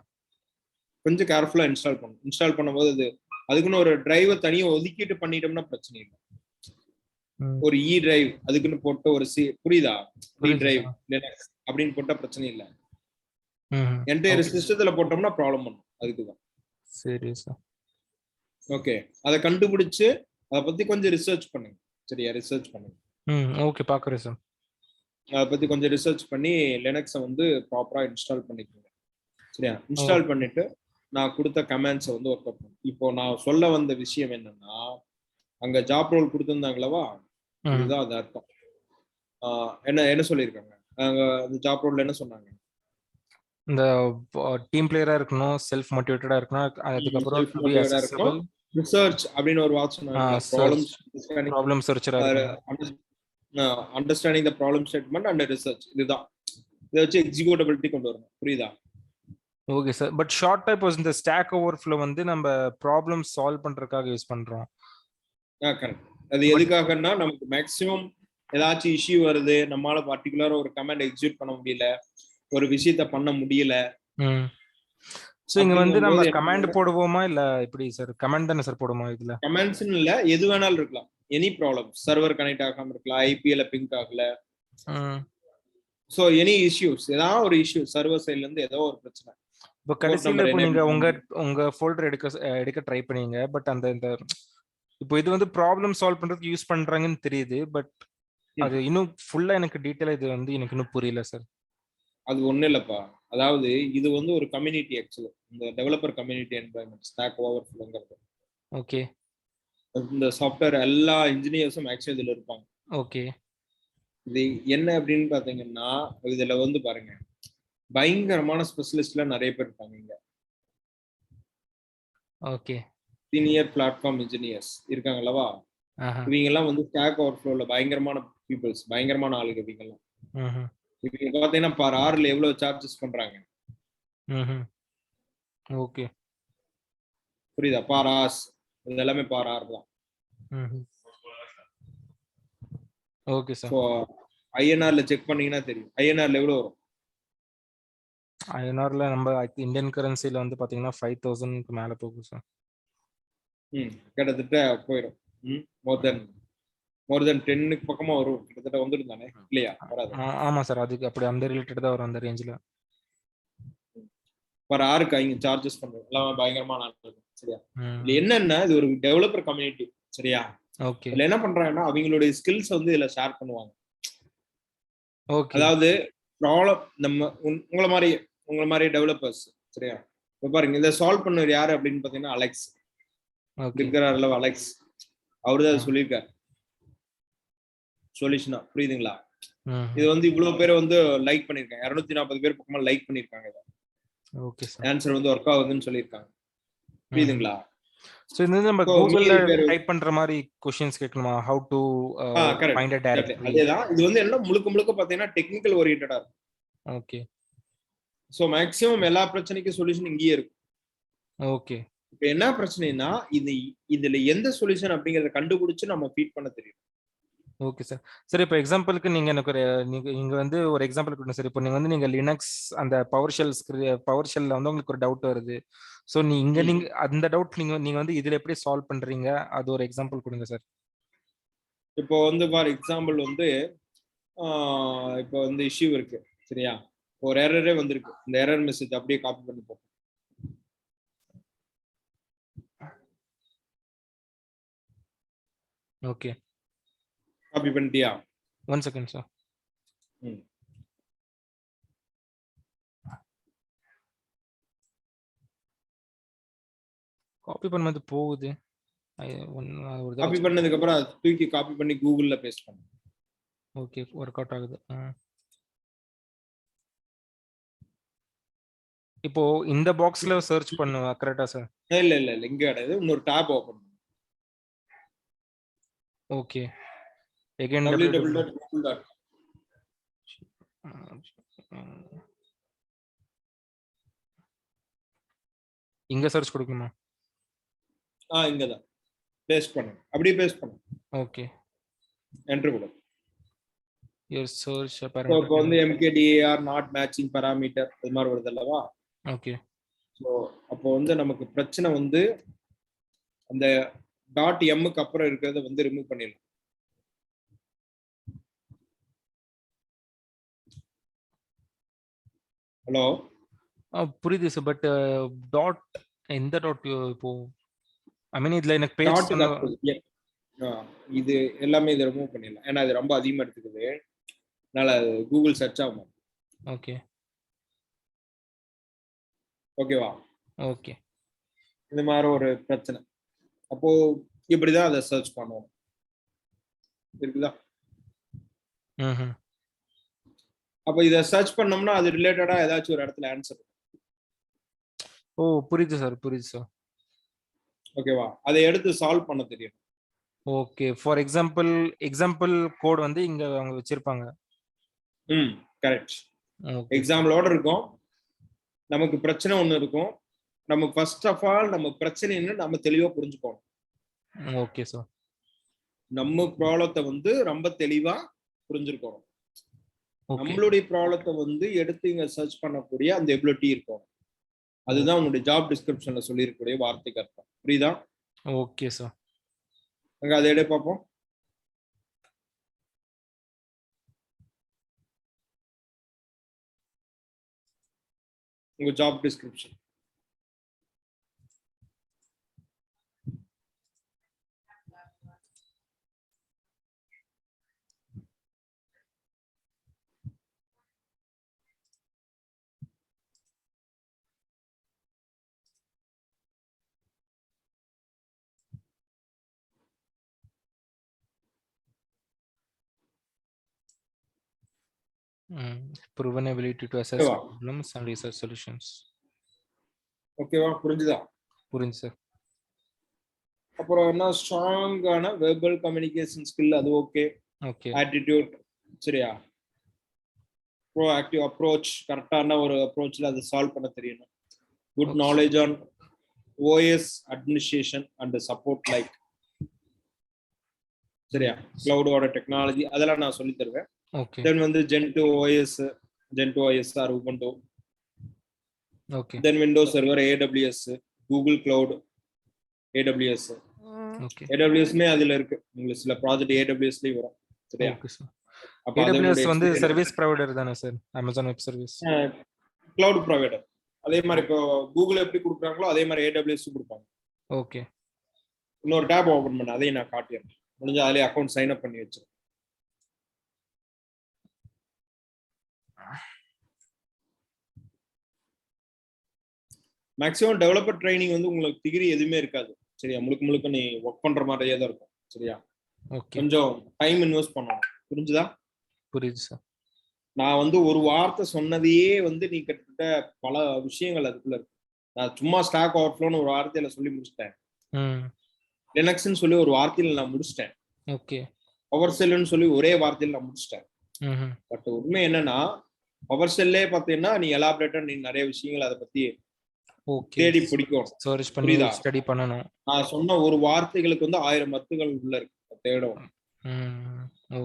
கொஞ்சம் கேர்ஃபுல்லா இன்ஸ்டால் பண்ணணும். இன்ஸ்டால் பண்ணும்போது அதுக்குன்னு ஒரு டிரைவை தனியா ஒதுக்கிட்டு பண்ணிட்டோம்னா பிரச்சனை இல்லை. ஒரு இ டிரைவ் அதுக்குன்னு போட்டு ஒரு புரியுதா? இ டிரைவ் லினக்ஸ் அப்படின்னு போட்டா பிரச்சனை இல்லை. என்டையர் சிஸ்டத்துல போட்டோம்னா ப்ராப்ளம் பண்ணும். அதுக்குதான். சரி சார். ஓகே, அதை கண்டுபிடிச்சு அதை பத்தி கொஞ்சம் ரிசர்ச் பண்ணுங்க. சரியா? ரிசர்ச் பண்ணுங்க. ஓகே, பாக்குறேன் சார். அதை பத்தி கொஞ்சம் ரிசர்ச் பண்ணி லினக்ஸை வந்து ப்ராப்பரா இன்ஸ்டால் பண்ணிக்கோங்க. சரியா? இன்ஸ்டால் பண்ணிட்டு நான் கொடுத்த கமெண்ட்ஸை வந்து ஒர்க் அவுட் பண்ணுங்க. இப்போ நான் சொல்ல வந்த விஷயம் என்னன்னா, அங்க ஜாப் ரோல் கொடுத்துருந்தாங்களவா, இதுதான் அது அர்த்தம். என்ன சொல்லியிருக்காங்க அங்க அந்த ஜாப் ரோல்ல? என்ன சொன்னாங்க? இந்த டீம் பிளேயரா இருக்கணும், செல்ஃப் மோட்டிவேட்டடா இருக்கணும், அதுக்கப்புறம் ரிசர்ச் அப்படின்னு ஒரு வார்த்தை சொன்னாங்க. ப்ராப்ளம் சர்ச்சரா இருக்கணும், understanding the problem statement and research. இதுதான். இத வச்சு எக்ஸிக்யூட்டபிலிட்டி கொண்டு வரணும். புரியுதா? Okay sir. But short type இந்த ஸ்டாக் ஓவர்ஃப்ளோ வந்து நம்ம ப்ராப்ளம் சால்வ் பண்றதுக்காக யூஸ் பண்றோம். கரெக்ட். அது எதுக்காகன்னா நமக்கு மேக்ஸிமம் ஏதாச்சும் இஷ்யூ வருது, நம்மளால பர்டிகுலரா ஒரு கமாண்ட் எக்ஸிக்யூட் பண்ண முடியல, ஒரு விஷயத்த பண்ண முடியல. சோ இங்க வந்து நம்ம கமாண்ட் போடுவோமா இல்ல எப்படி சார்? கமாண்ட் தானே சார் போடுவோமா இதுல? கமாண்ட்ஸ்னு இல்ல, எது வேணாலும் இருக்கலாம். எனி ப்ராப்ளம், சர்வர் கனெக்ட் ஆகாம இருக்கலாம், ஐபிஎல்ல பிங்க் ஆகல, சோ எனி இஷ்யூஸ், ஏதாவது ஒரு இஷ்யூ சர்வர் சைடுல இருந்து ஏதோ ஒரு பிரச்சனை. இப்போ கடைசில இப்போ நீங்க உங்க ஃபோல்டர் எடுக்க ட்ரை பண்ணீங்க, பட் அந்த இப்போ இது வந்து ப்ராப்ளம் சால்வ் பண்றதுக்கு யூஸ் பண்றாங்கன்னு தெரியுது, பட் அது இன்னும் ஃபுல்லா எனக்கு டீடைலா இது வந்து எனக்கு இன்னும் புரியல சார். அது ஒண்ணு இல்லப்பா, அதாவது இது வந்து ஒரு கம்யூனிட்டி ஆக்சுவலி, இந்த டெவலப்பர் கம்யூனிட்டி என்வாயன்மெண்ட் ஸ்டாக் ஓவர்ஃப்ளோங்கிறது. ஓகே இந்த சாஃப்ட்வேர் எல்லா இன்ஜினியர்ஸும் ஆக்சுவலி இதுல இருப்பாங்க. ஓகே இது என்ன அப்படின்னு பாத்தீங்கன்னா, இதுல வந்து பாருங்க பயங்கரமான ஸ்பெஷலிஸ்ட்லாம் நிறைய பேர் இருப்பாங்க இங்க. ஓகே சீனியர் பிளாட்ஃபார்ம் இன்ஜினியர்ஸ் இருக்காங்க அல்லவா, இவங்க எல்லாம் வந்து ஸ்டாக் ஓவர்ஃப்ளோல பயங்கரமான பீப்புள்ஸ், பயங்கரமான ஆளுங்க இவங்க எல்லாம். இவங்க பாத்தீங்கன்னா பர் ஹவர்ல எவ்வளவு சார்ஜஸ் பண்றாங்க ஓகே புரியுதா? பார் ஹவர்ஸ், இது எல்லாமே பார் ஹவர் தான். Okay sir. ஸோ ஐஎன்ஆர்ல செக் பண்ணீங்கன்னா தெரியும் ஐஎன்ஆர்ல எவ்வளவு வரும். ஐஎன்ஆர்ல நம்ம இந்தியன் கரன்சில வந்து பாத்தீங்கன்னா 5000க்கு மேல போகும் சார். கிட்டத்தட்ட போயிடும். மோர் தென் 10க்கு பக்கமா வரும், கிட்டத்தட்ட வந்துடும் தானே இல்லையா? வராது. ஆமா சார், அதுக்கு அப்படி அந்த ரிலேட்டட் தான் வரும், அந்த ரேஞ்சில. பர் ஹவருக்கு அவங்க சார்ஜஸ் பண்றது எல்லாமே பயங்கரமான ஆட்கள். சரியா? இது என்னன்னா இது ஒரு டெவலப்பர் கம்யூனிட்டி. சரியா? ஓகே. இதுல என்ன பண்றாங்கன்னா அவங்களுடைய ஸ்கில்ஸ் வந்து இதுல ஷேர் பண்ணுவாங்க. ஓகே. அதாவது ப்ராப்ளம் நம்ம உங்களை மாதிரி டெவலப்பர்ஸ். சரியா? இப்ப பாருங்க இதை சால்வ் பண்ணவர் யாரு அப்படின்னு பாத்தீங்கன்னா அலெக்ஸ் இருக்கிறார்ல, அலெக்ஸ் அவருதான் சொல்லியிருக்காரு சொல்யூஷனா. புரியுதுங்களா? இது வந்து இவ்வளவு பேர் வந்து லைக் பண்ணிருக்காங்க, 240 பேர் பக்கமா லைக் பண்ணிருக்காங்க. Okay sir. ஆன்சர் வந்து ஒர்க் ஆகுதுன்னு சொல்லியிருக்காங்க. புரியுதுங்களா? சோ இது நம்ம கூகுள்ல டைப் பண்ற மாதிரி क्वेश्चंस கேட்கணுமா? how to find a directory? அதேதான். இது வந்து எல்லாம் முழுக்க பாத்தீங்கன்னா டெக்னிக்கல் ஓரியன்டடா இருக்கும். ஓகே. சோ மேக்ஸிமம் எல்லா பிரச்சனைக்கும் சொல்யூஷன் இங்கேயே இருக்கும். ஓகே. இப்போ என்ன பிரச்சனைனா இதுல எந்த சொல்யூஷன் அப்படிங்கறத கண்டுபிடிச்சு நம்ம ஃபீட் பண்ண தெரியும். Okay sir. சரி, இப்போ எக்ஸாம்பிளுக்கு நீங்க எனக்கு நீங்க வந்து ஒரு எக்ஸாம்பிள் கொடுங்க சார். இப்போ நீங்க லினக்ஸ் அந்த பவர் ஷெல்ல வந்து உங்களுக்கு ஒரு டவுட் வருது. ஸோ நீங்க அந்த டவுட் நீங்க வந்து இதுல எப்படி சால்வ் பண்றீங்க, அது ஒரு எக்ஸாம்பிள் கொடுங்க சார். இப்போ வந்து ஃபார் எக்ஸாம்பிள் வந்து இப்போ வந்து இஷ்யூ இருக்கு. சரியா? ஒரு எரரே வந்திருக்கு. இந்த எரர் மெசேஜ் அப்படியே காப்பி பண்ணி போகும். ஓகே. காப்பி பண்ணிட்டியா? 1 செகண்ட் சார். காப்பி பண்ணது போகுது. காப்பி பண்ணதுக்கு அப்புறம் தூக்கி காப்பி பண்ணி கூகுள்ல பேஸ்ட் பண்ணு. ஓகே, வொர்க் அவுட் ஆகுது. இப்போ இந்த பாக்ஸ்ல சர்ச் பண்ணுவா கரெக்ட்டா சார்? இல்ல இங்க கிடையாது. இன்னொரு டாப் ஓபன் பண்ணு. ஓகே. again www.google.com. இங்க சர்ச் கொடுக்கணுமா? இங்கதான் பேஸ்ட் பண்ணு. அப்படியே பேஸ்ட் பண்ணு. ஓகே. என்டர் கொடு. your search parameter. இப்போ வந்து mkdir not matching parameter இது மாதிரி வருது அல்லவா? ஓகே. சோ அப்போ வந்து நமக்கு பிரச்சனை வந்து அந்த .mக்கு அப்புறம் இருக்கிறத வந்து ரிமூவ் பண்ணிடலாம். ஹலோ புரியுது சார். பட் டாட் எந்த டாட் இப்போ ஐ மீன் இதுல எனக்கு பேஜ் இது எல்லாமே இதை ரிமூவ் பண்ணிடலாம். ஏன்னா இது ரொம்ப அதிகமா எடுத்துக்குது. அதனால கூகுள் சர்ச் ஆகும். ஓகே. ஓகேவா? ஓகே. இந்த மாதிரி ஒரு பிரச்சனை. அப்போ இப்படிதான் அதை சர்ச் பண்ணுவோம். இருக்குதா? அப்ப இத சர்ச் பண்ணோம்னா அது ரிலேட்டடா ஏதாச்சும் ஒரு இடத்துல ஆன்சர். ஓ புரியுது சார், புரியுது சார். ஓகேவா? அதை எடுத்து சால்வ் பண்ண தெரியும். ஓகே. ஃபார் எக்ஸாம்பிள் கோட் வந்து இங்க அவங்க வச்சிருப்பாங்க. கரெக்ட். எக்ஸாம்பிளோட இருக்கும். நமக்கு பிரச்சனை ஒண்ணு இருக்கும். நம்ம ஃபர்ஸ்ட் ஆஃப் ஆல் நம்ம பிரச்சனைன்னு நம்ம தெளிவா புரிஞ்சுக்கணும். Okay sir. நம்ம ப்ராப்ளத்தை வந்து ரொம்ப தெளிவா புரிஞ்சிருக்கணும். நம்மளுடைய ப்ராப்ளத்தை வந்து எடுத்து இங்க சர்ச் பண்ணக்கூடிய அந்த எபிலிட்டி இருக்கும். அதுதான் உங்களுடைய ஜாப் டிஸ்கிரிப்ஷன்ல சொல்லியிருக்கக்கூடிய வார்த்தைக்கு அர்த்தம். புரியுதா? Okay sir. அங்க அதை எடுத்து பார்ப்போம். உங்க job description proven ability to assess ஓகேவா? problems and research solutions. ஓகேவா? புரிஞ்சுதா? புரியுது சார். அப்புறம் என்ன ஸ்ட்ராங்கான வெர்பல் கம்யூனிகேஷன் ஸ்கில், அது ஓகே. ஓகே. ஆட்டிடியூட், சரியா? ப்ரோஆக்டிவ் அப்ரோச், கரெக்டான ஒரு அப்ரோச்ல அதை சால்வ் பண்ண தெரியணும். Good Okay. Knowledge on OS administration and support like, சரியா? கிளவுடோட டெக்னாலஜி அதெல்லாம் நான் சொல்லி தருவேன். ஓகே. தென் வந்து Gentoo OS or Ubuntu, okay. Then Windows server, AWS, Google cloud, AWS. Okay. ஏடபிள்யூஎஸ்மே அதுல இருக்கு, உங்களுக்கு சில ப்ராஜெக்ட் ஏடபிள்யூஎஸ்லயும் வரும், சரியா? Okay sir. அப்ப AWS அதனுடைய வந்து சர்வீஸ் ப்ரொவைடர் தானே sir? Amazon Web Service. Cloud provider. அதே மாதிரி இப்போ கூகுள் எப்படி கொடுக்குறாங்களோ அதே மாதிரி ஏடபிள்யூஎஸ் கொடுப்பாங்க. ஓகே. இன்னொரு டேப் ஓபன் பண்ண, அதையும் நான் காட்டிடுறேன். முடிஞ்ச அதிலே அக்கௌண்ட் சைன் அப் பண்ணி வச்சிருக்கேன். மேக்ஸிமம் டெவலப்பர் ட்ரைனிங் வந்து உங்களுக்கு டிகிரி எதுவுமே இருக்காது, சரியா? முழுக்க நீ ஒர்க் பண்ற மாதிரியே தான் இருக்கும், சரியா? ஓகே. கொஞ்சம் டைம் இன்வெஸ்ட் பண்ணணும், புரிஞ்சுதா? புரியுது சார். நான் வந்து ஒரு வார்த்தை சொன்னதையே வந்து நீ கிட்டத்தட்ட பல விஷயங்கள் அதுக்குள்ள இருக்கு. நான் சும்மா ஸ்டாக் ஓவர்ஃப்ளோன்னு ஒரு வார்த்தையில சொல்லி முடிச்சிட்டேன். லினக்ஸ்ன்னு சொல்லி ஒரு வார்த்தையில நான் முடிச்சிட்டேன். ஓகே. பவர் செல்லுன்னு சொல்லி ஒரே வார்த்தையில நான் முடிச்சிட்டேன். பட் உண்மை என்னன்னா, பவர் செல்லே பார்த்தீங்கன்னா நீ எலாபரேட்டா நீ நிறைய விஷயங்கள் அதை பத்தி தேடி பிடிக்கும், சர்ச் பண்ணி ஸ்டடி பண்ணணும். நான் சொன்ன ஒரு வார்த்தைகளுக்கு வந்து 1000 மத்துகள் உள்ள இருக்கு, தேடும்.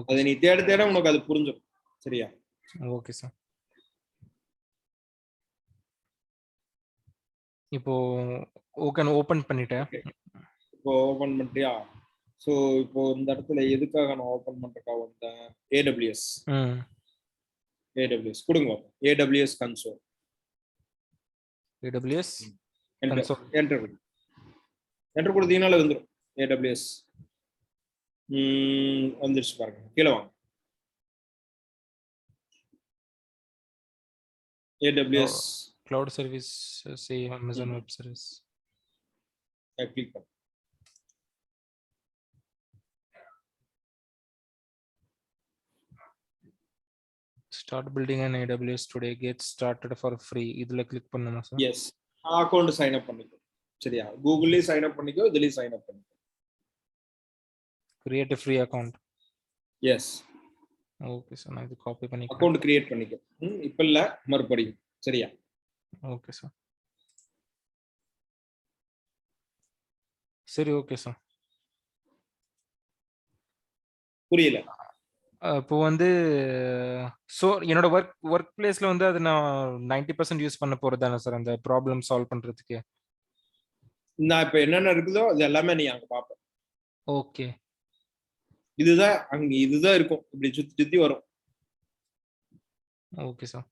அதை நீ தேட உனக்கு அது புரிஞ்சிடும், சரியா? Okay sir. இப்போ ஓபன் பண்ணிட்டேன். இப்போ ஓபன் பண்ணிட்டியா? ஸோ இப்போ இந்த இடத்துல எதுக்காக நான் ஓபன் பண்றதுக்காக வந்தேன்? ஏடபிள்யூஎஸ். ஏடபிள்யூஎஸ் கொடுங்க, ஏடபிள்யூஎஸ் கன்சோல். AWS என்டர் கொடுத்தீங்கனால வந்துடும். AWS வந்துருச்சு பாருங்க, கீழே வாங்க. AWS cloud service, say Amazon Web Service. Click பண்ணு. Start building an AWS today, get started for free. இதுல கிளிக் பண்ணனுமா sir? Yes, account sign up பண்ணிக்கோ, சரியா? கூகுள்லயே சைன் அப் பண்ணிக்கோ, இதுலயே சைன் அப் பண்ணிக்கோ. Create a free account. Yes. Okay sir, நான் இது காப்பி பண்ணிக்கிறேன். அக்கவுண்ட் கிரியேட் பண்ணிக்கோ. இப்ப இல்ல, மறுபடியும், சரியா? Okay sir. சரி, ஓகே சார். புரியல? இப்போ வந்து என்னோட ஒர்க் பிளேஸ்ல வந்து அது நான் 90% யூஸ் பண்ண போறது தானே சார் அந்த ப்ராப்ளம் சால்வ் பண்றதுக்கு? நான் இப்ப என்னென்ன இருக்குதோ அது எல்லாமே நீ அங்க பாப்ப. ஓகே. இதுதான் அங்க இதுதான் இருக்கும், இப்படி சுத்தி வரும். Okay sir.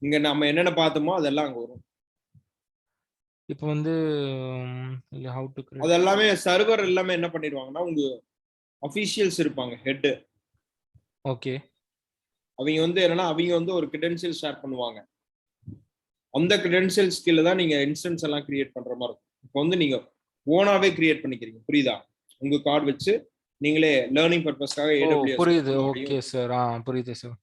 இங்க நம்ம என்னென்ன பார்த்தோமோ அதெல்லாம் அங்க வரும். இப்போ வந்து அது எல்லாமே சர்வர் எல்லாமே என்ன பண்ணிடுவாங்கன்னா, உங்க அஃபீஷியல்ஸ் இருப்பாங்க, ஹெட். ஓகே. அவங்க வந்து என்னன்னா, அவங்க வந்து ஒரு கிரெடென்ஷியல் ஷேர் பண்ணுவாங்க. அந்த கிரெடென்ஷியல்ஸ் கீழ தான் நீங்க இன்ஸ்டன்ஸ் எல்லாம் கிரியேட் பண்ற மாதிரி இருக்கும். இப்போ வந்து நீங்க ஓனாவே கிரியேட் பண்ணிக்கிறீங்க, புரியுதா? உங்க கார்டு வச்சு நீங்களே லேர்னிங் பர்பஸ்க்காக AWS. புரியுது. Okay sir. புரியுது சார்.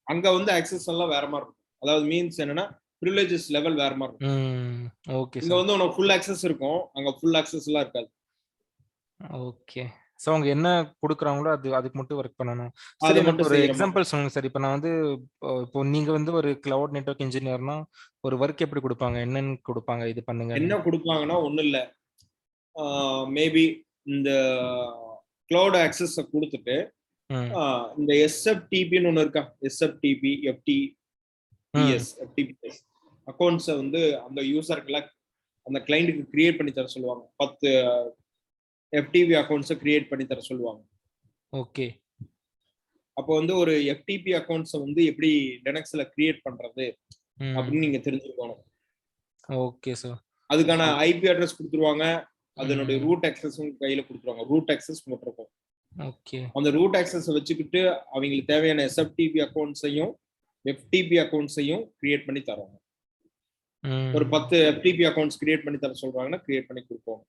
அங்க வந்து ஆக்சஸ் எல்லாம் வேற மாதிரி இருக்கும். அதாவது மீன்ஸ் என்னன்னா, பிரிவிலேஜஸ் லெவல் வேற மாதிரி இருக்கும். Okay sir. இங்க வந்து உனக்கு ஃபுல் ஆக்சஸ் இருக்கும், அங்க ஃபுல் ஆக்சஸ் எல்லாம் இருக்காது. ஓகே. சோ அவங்க என்ன கொடுக்குறாங்களோ அதுக்கு மட்டும் ஒர்க் பண்ணணும். சரி, எனக்கு ஒரு எக்ஸாம்பிள் சொல்லுங்க சார். இப்போ நான் வந்து இப்போ நீங்க வந்து ஒரு கிளவுட் நெட்வொர்க் இன்ஜினியர்னா ஒரு ஒர்க் எப்படி கொடுப்பாங்க, என்னன்னு கொடுப்பாங்க, இது பண்ணுங்க என்ன கொடுப்பாங்கன்னா? ஒண்ணும் இல்ல, மேபி இந்த கிளவுட் ஆக்சஸ் கொடுத்துட்டு இந்த SFTPன்னு ஒண்ணு இருக்கா, SFTP FTPS அக்கௌண்ட்ஸை வந்து அந்த யூசருக்குலாம் அந்த கிளைண்ட்டுக்கு கிரியேட் பண்ணி தர சொல்லுவாங்க. 10 FTP அக்கௌண்ட்ஸை கிரியேட் பண்ணி தர சொல்லுவாங்க. ஓகே. அப்போ வந்து ஒரு FTP அக்கௌண்ட்ஸை வந்து எப்படி லினக்ஸ்ல கிரியேட் பண்றது அப்படின்னு நீங்க தெரிஞ்சுக்கணும். Okay sir. அதுக்கான IP அட்ரஸ் கொடுத்துருவாங்க, அதனுடைய ரூட் ஆக்சஸும் கையில கொடுத்துருவாங்க. ரூட் ஆக்சஸ் போட்டிருக்கோம். ஓகே. அந்த ரூட் ஆக்சஸை வச்சுக்கிட்டு அவங்களுக்கு தேவையான SFTP அக்கௌண்ட்ஸையும் FTP அக்கௌண்ட்ஸையும் கிரியேட் பண்ணி தருவாங்க. ஒரு 10 FTP அக்கௌண்ட்ஸ் கிரியேட் பண்ணி தர சொல்றாங்கன்னா கிரியேட் பண்ணி கொடுப்போம்.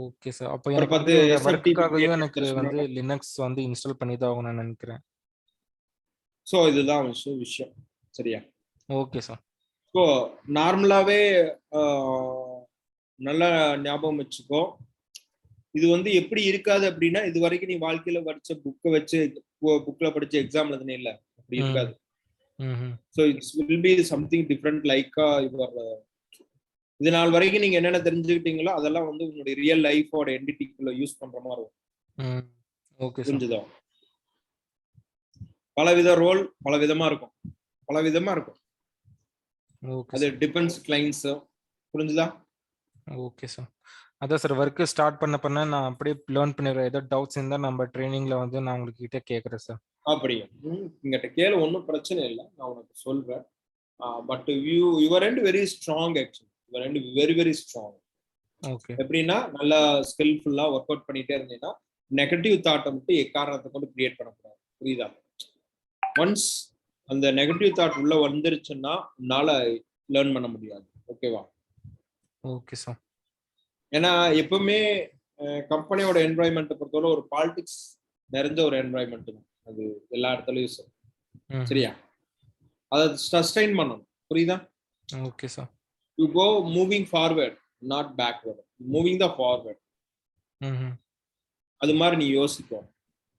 Okay sir. அப்போ எனக்கு வந்து வர்க்குக்காகவே எனக்கு வந்து லினக்ஸ் வந்து இன்ஸ்டால் பண்ணி தான் ஆகணும்னு நினைக்கிறேன். ஸோ இதுதான் விஷயம். சரியா? Okay sir. ஸோ நார்மலாவே நல்லா ஞாபகம் வச்சுக்கோ. இது வந்து எப்படி இருக்காது அப்படின்னா, இது வரைக்கும் நீ வாழ்க்கையில படிச்ச புக்கை வச்சு புக்ல படிச்ச எக்ஸாம் எழுதுனே இல்ல, அப்படி இருக்காது. So it's will be something different like your இது நாள் வரைக்கும் நீங்க என்னென்ன தெரிஞ்சுக்கிட்டீங்களோ அதெல்லாம் வந்து உங்களுடைய ரியல் லைஃபோட என்டிட்டிக்குள்ள யூஸ் பண்ற மாதிரி இருக்கும். Okay sir. புரிஞ்சுதா? பலவித ரோல் பல விதமா இருக்கும், பல விதமா இருக்கும். அது டிபெண்ட்ஸ் கிளைண்ட்ஸ். புரிஞ்சுதா? Okay sir. அதான் சார், ஒர்க் ஸ்டார்ட் பண்ண நான் அப்படியே லேர்ன் பண்ணிடுறேன். ஏதோ டவுட்ஸ் இருந்தா நம்ம ட்ரைனிங்ல வந்து நான் உங்ககிட்ட கேட்கறேன் சார். அப்படியே இங்கிட்ட கேளு, ஒன்றும் பிரச்சனை இல்லை, நான் உனக்கு சொல்றேன். But your end very strong. Actually your end very very strong. Okay. எப்படின்னா நல்லா ஸ்கில்ஃபுல்லா ஒர்க் அவுட் பண்ணிட்டே இருந்தீங்கன்னா நெகட்டிவ் தாட்டை மட்டும் எக்காரணத்தை கொண்டு கிரியேட் பண்ணக்கூடாது. புரியுதா? ஒன்ஸ் அந்த நெகட்டிவ் தாட் உள்ள வந்துருச்சுன்னா உன்னால லேர்ன் பண்ண முடியாது. ஓகேவா? Okay sir. ஏன்னா எப்பவுமே கம்பெனியோட என்வாயன்மெண்ட் பொறுத்தவரை ஒரு பாலிடிக்ஸ் நிறைஞ்ச ஒரு என்வாயன்மெண்ட் தான் அது எல்லா இடத்துலயும் சார். சரியா? அதை சஸ்டைன் பண்ணணும். புரியுதா? Okay sir. You go moving forward, not backward. Moving the forward. அது மாதிரி நீ யோசிக்கும்.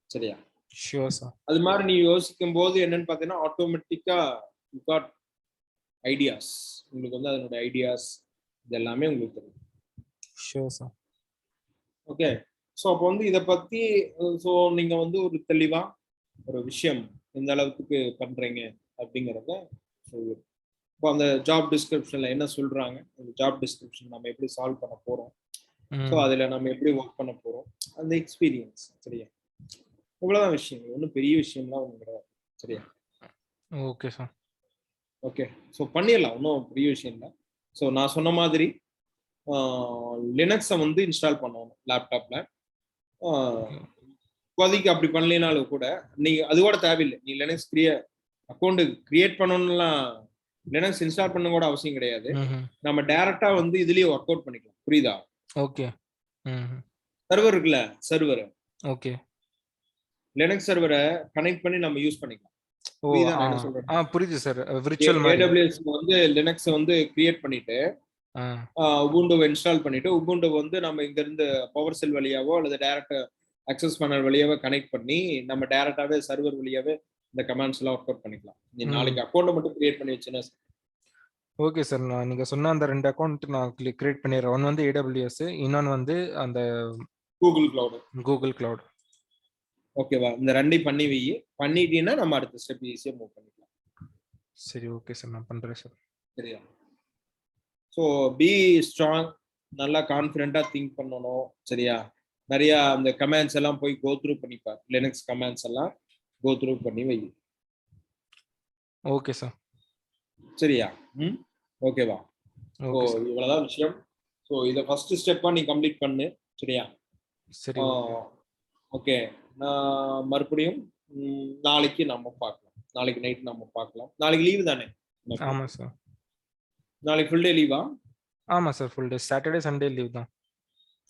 சரியா? Sure sir. அது மாதிரி நீ யோசிக்கும் போது என்னன்னு பார்த்தீங்கன்னா ஆட்டோமேட்டிக்கா யூ காட் ஐடியாஸ். உங்களுக்கு வந்து அதனுடைய ஐடியாஸ் இது எல்லாமே உங்களுக்கு தெரியும். Sure sir. ஓகே. ஸோ அப்போ வந்து இதை பத்தி ஸோ நீங்க வந்து ஒரு தெளிவா ஒரு விஷயம் எந்த அளவுக்கு பண்றீங்க அப்படிங்கிறத சொல்லுவோம். இப்போ அந்த ஜாப் டிஸ்கிரிப்ஷன்ல என்ன சொல்றாங்க, அந்த ஜாப் டிஸ்கிரிப்ஷன் நம்ம எப்படி சால்வ் பண்ண போறோம், ஸோ அதுல நம்ம எப்படி ஒர்க் பண்ண போறோம், அந்த எக்ஸ்பீரியன்ஸ். சரியா? இவ்வளவுதான் விஷயங்கள், ஒன்றும் பெரிய விஷயம்லாம் ஒன்றும் கிடையாது. சரியா? Okay sir. ஓகே. ஸோ பண்ணிடலாம், ஒன்றும் பெரிய விஷயம் இல்லை. ஸோ நான் சொன்ன மாதிரி லினக்ஸை வந்து இன்ஸ்டால் பண்ணணும் லேப்டாப்ல. இப்போதைக்கு அப்படி பண்ணலினாலும் கூட நீ அது கூட தேவையில்லை. நீ லினக்ஸ் அக்கௌண்ட் கிரியேட் பண்ணணும்லாம் லினக்ஸ் இன்ஸ்டால் பண்ண கூட அவசியம் கிடையாது. நம்ம டைரக்டா வந்து இதுலயே ஒர்க் அவுட் பண்ணிக்கலாம். புரியுதா? ஓகே. சர்வர் இருக்குல்ல, சர்வர். ஓகே. லினக்ஸ் சர்வரை கனெக்ட் பண்ணி நம்ம யூஸ் பண்ணிக்கலாம். புரியுதா நான் என்ன சொல்றேன்? புரியுது சார். விர்ச்சுவல் மாதிரி AWS வந்து லினக்ஸ் வந்து கிரியேட் பண்ணிட்டு உபுண்டுவை இன்ஸ்டால் பண்ணிட்டு உபுண்டு வந்து நம்ம இங்க இருந்து பவர் செல் வழியாவோ அல்லது டைரக்ட் அக்சஸ் பேனல் வழியாவோ கனெக்ட் பண்ணி நம்ம டைரக்டாவே சர்வர் வழியாவே இந்த கமாண்ட்ஸ் எல்லாம் ஒர்க் அவுட் பண்ணிக்கலாம். நீ நாளைக்கு அக்கௌண்ட் மட்டும் கிரியேட் பண்ணி வச்சுன்னா. Okay sir. நான் நீங்க சொன்ன அந்த 2 அக்கௌண்ட் நான் கிரியேட் பண்ணிடுறேன். ஒன்னு வந்து AWS, இன்னொன்னு வந்து அந்த கூகுள் கிளவுட். ஓகேவா? இந்த ரெண்டையும் பண்ணி வை. பண்ணிட்டீங்கன்னா நம்ம அடுத்த ஸ்டெப் ஈஸியா மூவ் பண்ணிக்கலாம். சரி, ஓகே சார், நான் பண்றேன் சார். சரியா? ஸோ பி ஸ்ட்ராங், நல்லா கான்ஃபிடென்ட்டா திங்க் பண்ணணும். சரியா? நிறைய அந்த கமாண்ட்ஸ் எல்லாம் போய் கோ த்ரூ பண்ணிப்பார். லினக்ஸ் கமாண்ட்ஸ் எல்லாம் கோ த்ரூ பண்ணி வை. Okay sir. சரியா? ஓகேவா? ஸோ இவ்வளவுதான் விஷயம். ஸோ இதை ஃபர்ஸ்ட் ஸ்டெப்பா நீ கம்ப்ளீட் பண்ணு. சரியா? சரி, ஓகே. நான் மறுபடியும் நாளைக்கு நம்ம பார்க்கலாம். நாளைக்கு நைட் நம்ம பார்க்கலாம். நாளைக்கு லீவு தானே? ஆமா சார். நாளைக்கு ஃபுல் டே லீவா? ஆமா sir, full day. Saturday Sunday leave தான்.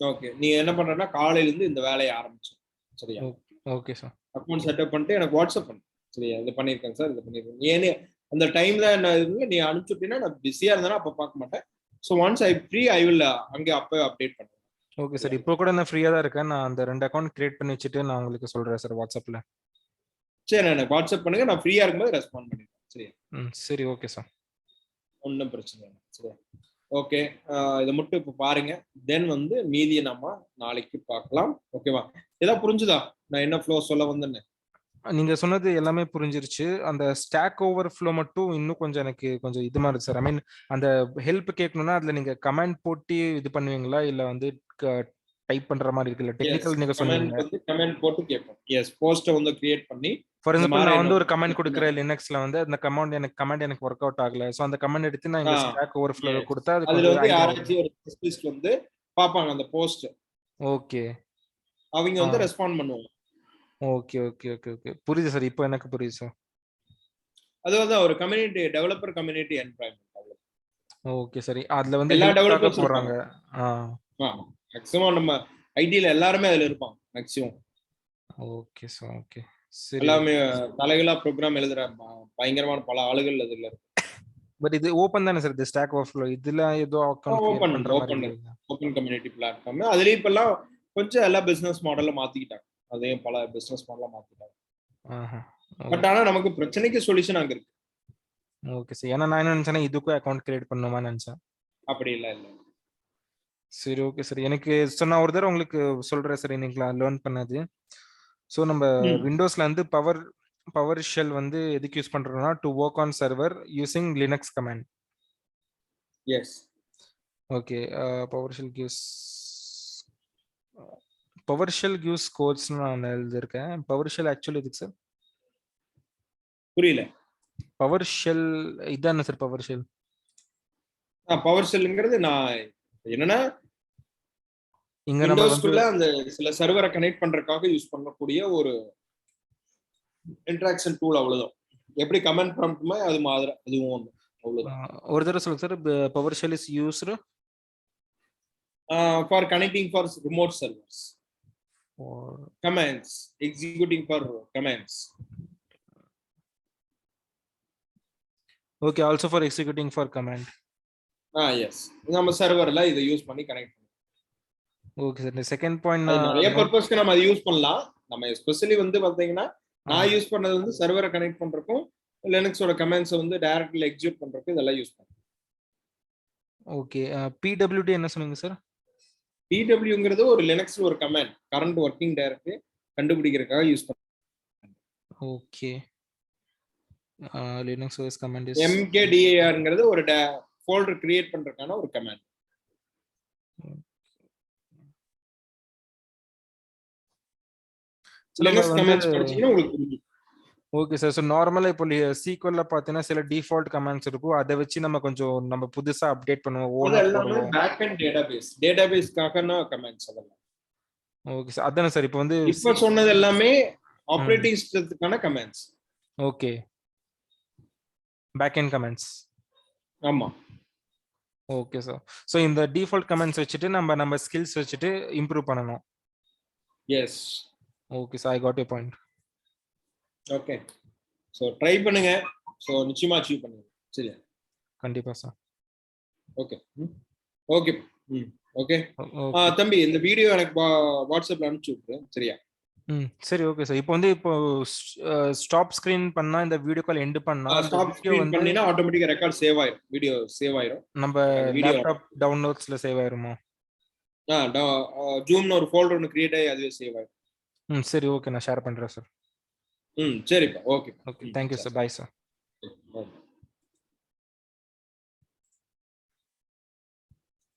ஓகே. நீ என்ன பண்றன்னா காலையில இருந்து இந்த வேலையை ஆரம்பிச்சு. சரியா? Okay sir. அக்கௌண்ட் செட்டப் பண்ணிட்டு எனக்கு வாட்ஸ்அப் பண்ணு. சரியா? இது பண்ணிருக்கேன் சார், இது பண்ணிருக்கேன். ஏன்னு அந்த டைம்ல நீ அனுப்பிச்சுட்டீங்கன்னா நான் பிஸியா இருந்தேன்னா அப்ப பார்க்க மாட்டேன். So once I free I will அங்கே அப்போ அப்டேட் பண்ணுவேன். Okay sir. இப்போ கூட நான் ஃப்ரீயா தான் இருக்கேன். நான் அந்த 2 அக்கௌண்ட் கிரியேட் பண்ணி வச்சுட்டு நான் உங்களுக்கு சொல்றேன் சார் வாட்ஸ்அப்ல. சரி, எனக்கு வாட்ஸ்அப் பண்ணுங்க. நான் ஃப்ரீயா இருக்கும்போது ரெஸ்பாண்ட் பண்ணிடுறேன். சரியா? சரி, ஓகே சார். ஒன்றும் பிரச்சனை இல்லை. சரியா? ஓகே. இதை மட்டும் இப்போ பாருங்க. தென் வந்து மீதியை நம்ம நாளைக்கு பார்க்கலாம். ஓகேவா? ஏதாவது புரிஞ்சுதா நான் என்ன ஃப்ளோ சொல்ல வந்தேன்னு? நீங்க சொன்னது எல்லாமே புரிஞ்சிருச்சு. அந்த ஸ்டாக் ஓவர் ஃப்ளோ மட்டும் இன்னும் கொஞ்சம் எனக்கு கொஞ்சம் இது மாதிரி சார். ஐ மீன் அந்த ஹெல்ப் கேட்கணும்னா அதுல நீங்க கமெண்ட் போட்டு இது பண்ணுவீங்களா, இல்ல வந்து டைப் பண்ற மாதிரி இருக்குல்ல டெக்னிக்கல் நீங்க சொன்னீங்க. கமெண்ட் போட்டு கேட்போம். எஸ், போஸ்ட் வந்து கிரியேட் பண்ணி ஃபார் எக்ஸாம்பிள் நான் வந்து ஒரு கமெண்ட் கொடுக்குறேன் லினக்ஸ்ல வந்து அந்த கமெண்ட் எனக்கு ஒர்க் அவுட் ஆகல. சோ அந்த கமெண்ட் எடுத்து நான் இங்க ஸ்டாக் ஓவர் ஃப்ளோ கொடுத்தா அதுல வந்து யாராச்சும் ஒரு ஸ்பெஷலிஸ்ட் வந்து பாப்பாங்க அந்த போஸ்ட். ஓகே. அவங்க வந்து ரெஸ்பாண்ட் பண்ணுவாங்க. ஓகே ஓகே ஓகே ஓகே, புரியுது சார். இப்போ எனக்கு புரியுது சார். அது வந்து ஒரு கம்யூனிட்டி டெவலப்பர் கம்யூனிட்டி என்வாயன்மென்ட். ஓகே சரி. அதுல வந்து எல்லா டெவலப்பர்ஸ் போறாங்க. மேக்ஸிமம் நம்ம ஐடில எல்லாரும் அதுல இருப்பாங்க மேக்ஸிமம். Okay sir. ஓகே சரி. எல்லாமே தலைகளா ப்ரோக்ராம் எழுதுற பயங்கரமான பல ஆளுகள் அதுல இருக்கு. பட் இது ஓபன் தானே சார், இது ஸ்டாக் ஓவர்ஃப்ளோ இதுல ஏதோ அக்கவுண்ட் கிரியேட் ஓப்பன் பண்ற மாதிரி ஓப்பன் இல்லையா? Open community platform. அதுலயும் இப்பெல்லாம் கொஞ்சம் எல்லா பிசினஸ் மாடல்ல மாத்திக்கிட்டாங்க. அதையும் பல பிசினஸ் மாடலா மாத்திட்டாங்க. ஆஹா. பட் ஆனா நமக்கு பிரச்சனைக்கு சொல்யூஷன் அங்க இருக்கு. Okay sir. ஏன்னா நான் என்ன நினைச்சேன்னா இதுக்கும் அக்கவுண்ட் கிரியேட் பண்ணுமா நினைச்சேன். அப்படி இல்ல இல்ல. சரி ஓகே சார். எனக்கு நான் ஒரு தடவை உங்களுக்கு சொல்றேன் சார், இன்னைக்கு லேர்ன் பண்ணது. ஸோ நம்ம விண்டோஸ்ல வந்து பவர் ஷெல் வந்து எதுக்கு யூஸ் பண்றோம்னா to work on server using Linux command. Yes. Okay. PowerShell gives codes நான் எழுதியிருக்கேன். பவர் ஷெல் ஆக்சுவலி எதுக்கு சார்? புரியல. பவர் ஷெல் இதானே சார் பவர் ஷெல்? பவர் ஷெல்ங்கிறது நான் என்னன்னா இங்க நம்ம வந்து விண்டோஸ்க்குள்ள அந்த சில சர்வரை கனெக்ட் பண்றதுக்காக யூஸ் பண்ணக்கூடிய ஒரு இன்டராக்ஷன் டூல், அவ்வளவுதான். எப்படி கமெண்ட் ப்ராம்ப்ட்மா அது மாதிரி அதுவும் ஒண்ணு, அவ்வளவுதான். ஒரு தடவை சொல்லுங்க sir. Power shell is used for connecting for remote servers. commands, executing for commands. Okay, also for executing for command. Yes. நம்ம சர்வர்ல இத யூஸ் பண்ணி கனெக்ட் பண்ணலாம். Okay sir. செகண்ட் பாயிண்ட் நிறைய பர்பஸ்க்கு நம்ம அதை யூஸ் பண்ணலாம். நம்ம எஸ்பெஷலி வந்து பாத்தீங்கன்னா நான் யூஸ் பண்ணது வந்து சர்வரை கனெக்ட் பண்றதுக்கும் லினக்ஸோட கமாண்ட்ஸ் வந்து டைரக்ட்லி எக்ஸிக்யூட் பண்றதுக்கு இதெல்லாம் யூஸ் பண்ணுறோம். ஓகே. பிடபிள்யூடி என்ன சொன்னீங்க சார்? பிடபிள்யூங்கிறது ஒரு லினக்ஸ்ல ஒரு கமாண்ட், கரண்ட் ஒர்க்கிங் டைரக்டரி கண்டுபிடிக்கிறதுக்காக யூஸ் பண்ணுறோம். Okay. Linux OS command is mkdir ஒரு ஃபோல்டர் கிரியேட் பண்றதுக்கான ஒரு கமாண்ட். லினக்ஸ் கமாண்ட்ஸ் படிச்சீங்கன்னா உங்களுக்கு புரியும். Okay sir. ஸோ நார்மலா இப்போ சீக்வல்ல பார்த்தீங்கன்னா சில டிஃபால்ட் கமாண்ட்ஸ் இருக்கும், அதை வச்சு நம்ம புதுசா அப்டேட் பண்ணுவோம். எல்லாமே பேக் அண்ட் டேட்டாபேஸ்க்கான கமாண்ட்ஸ் அதெல்லாம். Okay sir. அதானே சார் இப்போ வந்து இப்போ சொன்னது எல்லாமே ஆப்பரேட்டிங் சிஸ்டத்துக்கான commands. Okay. Back and commands. ஆமா. Okay sir. ஸோ இந்த டிஃபால்ட் கமாண்ட்ஸ் வச்சுட்டு நம்ம ஸ்கில்ஸ் வச்சுட்டு இம்ப்ரூவ் பண்ணணும். Yes. Okay sir, I got your point. Okay. So try பண்ணுங்க. சோ நிச்சயமா அச்சீவ் பண்ணுங்க. சரியா? கண்டிப்பா சார். ஓகே. ஓகே. ஓகே. தம்பி இந்த வீடியோ எனக்கு வாட்ஸ்அப்ல அனுப்பிச்சு விட்டுரு. சரியா? சரி ஓகே சார். இப்போ ஸ்டாப் ஸ்கிரீன் பண்ணா இந்த வீடியோ கால் எண்ட் பண்ணா ஸ்டாப் ஸ்கிரீன் பண்ணினா ஆட்டோமேட்டிக்கா ரெக்கார்ட் சேவ் ஆயிடும். வீடியோ சேவ் ஆயிடும். நம்ம லேப்டாப் டவுன்லோட்ஸ்ல சேவ் ஆயிருமா? ஜூம்ல ஒரு ஃபோல்டர் ஒன்னு கிரியேட் ஆகி அதுவே சேவ் ஆயிடும். சரி ஓகே, நான் ஷேர் பண்றேன் சார். சரிப்பா. Okay. Okay, thank you sir. Bye sir.